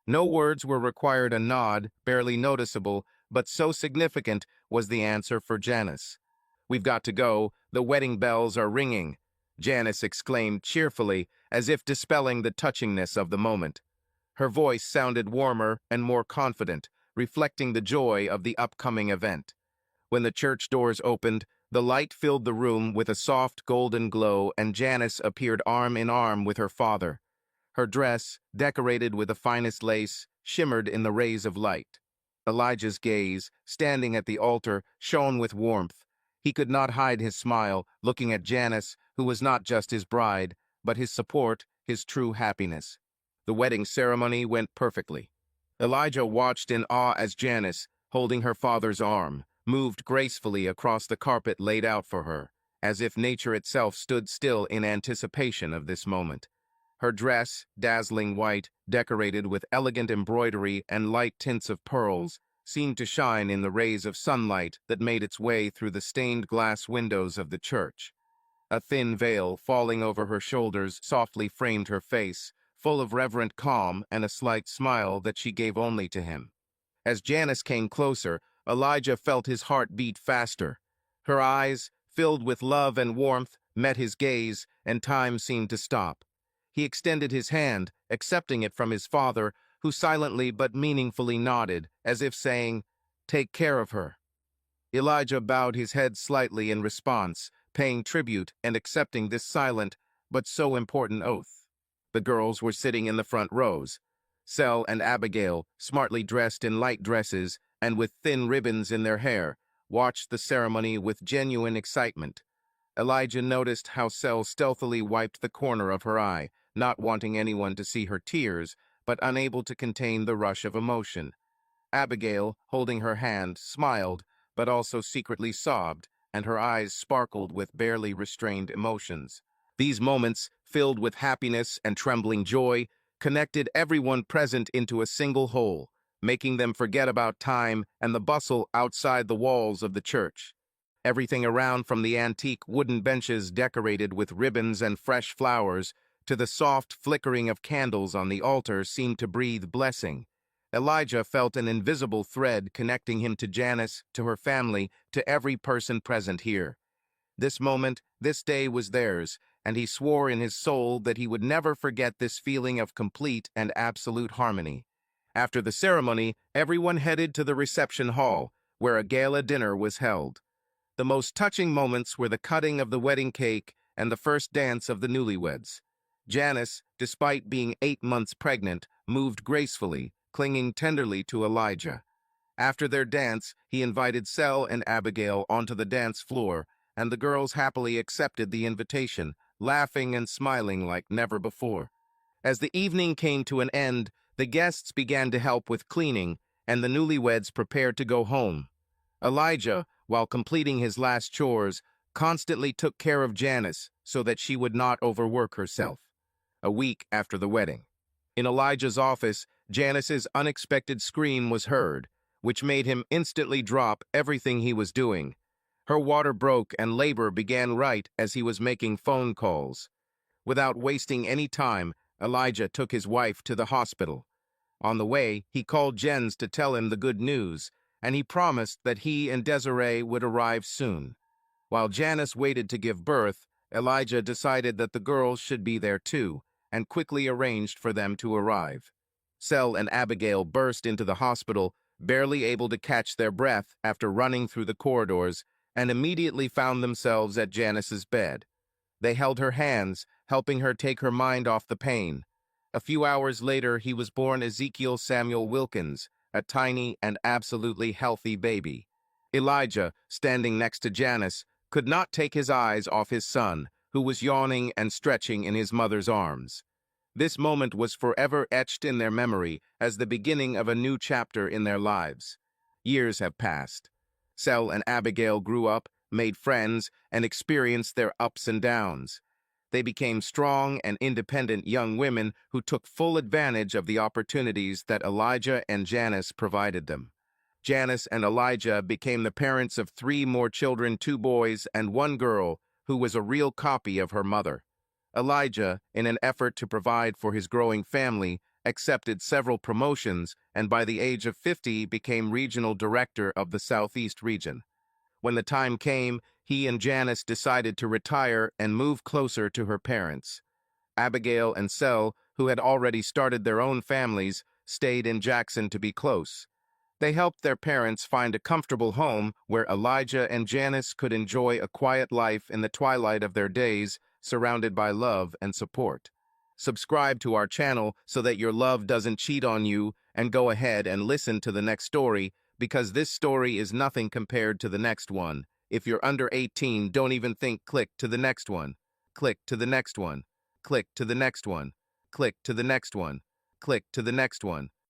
No words were required, a nod, barely noticeable, but so significant was the answer for Janice. "We've got to go. The wedding bells are ringing," Janice exclaimed cheerfully, as if dispelling the touchingness of the moment. Her voice sounded warmer and more confident, reflecting the joy of the upcoming event. When the church doors opened, the light filled the room with a soft golden glow, and Janice appeared arm in arm with her father. Her dress, decorated with the finest lace, shimmered in the rays of light. Elijah's gaze, standing at the altar, shone with warmth. He could not hide his smile, looking at Janice, who was not just his bride, but his support, his true happiness. The wedding ceremony went perfectly. Elijah watched in awe as Janice, holding her father's arm, moved gracefully across the carpet laid out for her, as if nature itself stood still in anticipation of this moment. Her dress, dazzling white, decorated with elegant embroidery and light tints of pearls, seemed to shine in the rays of sunlight that made its way through the stained glass windows of the church. A thin veil falling over her shoulders softly framed her face, full of reverent calm and a slight smile that she gave only to him. As Janice came closer, Elijah felt his heart beat faster. Her eyes, filled with love and warmth, met his gaze, and time seemed to stop. He extended his hand, accepting it from his father, who silently but meaningfully nodded, as if saying, "Take care of her." Elijah bowed his head slightly in response, paying tribute and accepting this silent but so important oath. The girls were sitting in the front rows. Sel and Abigail, smartly dressed in light dresses and with thin ribbons in their hair, watched the ceremony with genuine excitement. Elijah noticed how Sel stealthily wiped the corner of her eye, not wanting anyone to see her tears, but unable to contain the rush of emotion. Abigail, holding her hand, smiled, but also secretly sobbed, and her eyes sparkled with barely restrained emotions. These moments, filled with happiness and trembling joy, connected everyone present into a single whole, making them forget about time and the bustle outside the walls of the church. Everything around, from the antique wooden benches decorated with ribbons and fresh flowers to the soft flickering of candles on the altar, seemed to breathe blessing. Elijah felt an invisible thread connecting him to Janice, to her family, to every person present here. This moment, this day was theirs, and he swore in his soul that he would never forget this feeling of complete and absolute harmony. After the ceremony, everyone headed to the reception hall, where a gala dinner was held. The most touching moments were the cutting of the wedding cake and the first dance of the newlyweds. Janice, despite being 8 months pregnant, moved gracefully, clinging tenderly to Elijah. After their dance, he invited Sel and Abigail onto the dance floor, and the girls happily accepted the invitation, laughing and smiling like never before. As the evening came to an end, the guests began to help with cleaning, and the newlyweds prepared to go home. Elijah, while completing his last chores, constantly took care of Janice so that she would not overwork herself. A week after the wedding, in Elijah's office, Janice's unexpected scream was heard, which made him instantly drop everything he was doing. Her water broke and labor began right as he was making phone calls. Without wasting any time, Elijah took his wife to the hospital. On the way, he called Jens to tell him the good news, and he promised that he and Desiree would arrive soon. While Janice waited to give birth, Elijah decided that the girls should be there too, and quickly arranged for them to arrive. Sel and Abigail burst into the hospital, barely able to catch their breath after running through the corridors, and immediately found themselves at Janice's bed. They held her hands, helping her take her mind off the pain. A few hours later, he was born Ezekiel Samuel Wilkins, a tiny and absolutely healthy baby. Elijah, standing next to Janice, could not take his eyes off his son, who was yawning and stretching in his mother's arms. This moment was forever etched in their memory as the beginning of a new chapter in their lives. Years have passed. Sel and Abigail grew up, made friends, and experienced their ups and downs. They became strong and independent young women who took full advantage of the opportunities that Elijah and Janice provided them. Janice and Elijah became the parents of 3 more children, 2 boys and 1 girl, who was a real copy of her mother. Elijah, in an effort to provide for his growing family, accepted several promotions and by the age of 50 became regional director of the Southeast region. When the time came, he and Janice decided to retire and move closer to her parents. Abigail and Sel, who had already started their own families, stayed in Jackson to be close. They helped their parents find a comfortable home where Elijah and Janice could enjoy a quiet life in the twilight of their days, surrounded by love and support. Subscribe to our channel so that your love doesn't cheat on you, and go ahead and listen to the next story, because this story is nothing compared to the next one. If you're under 18, don't even think. Click to the next one. Click to the next one. Click to the next one. Click to the next one. Click to the next one.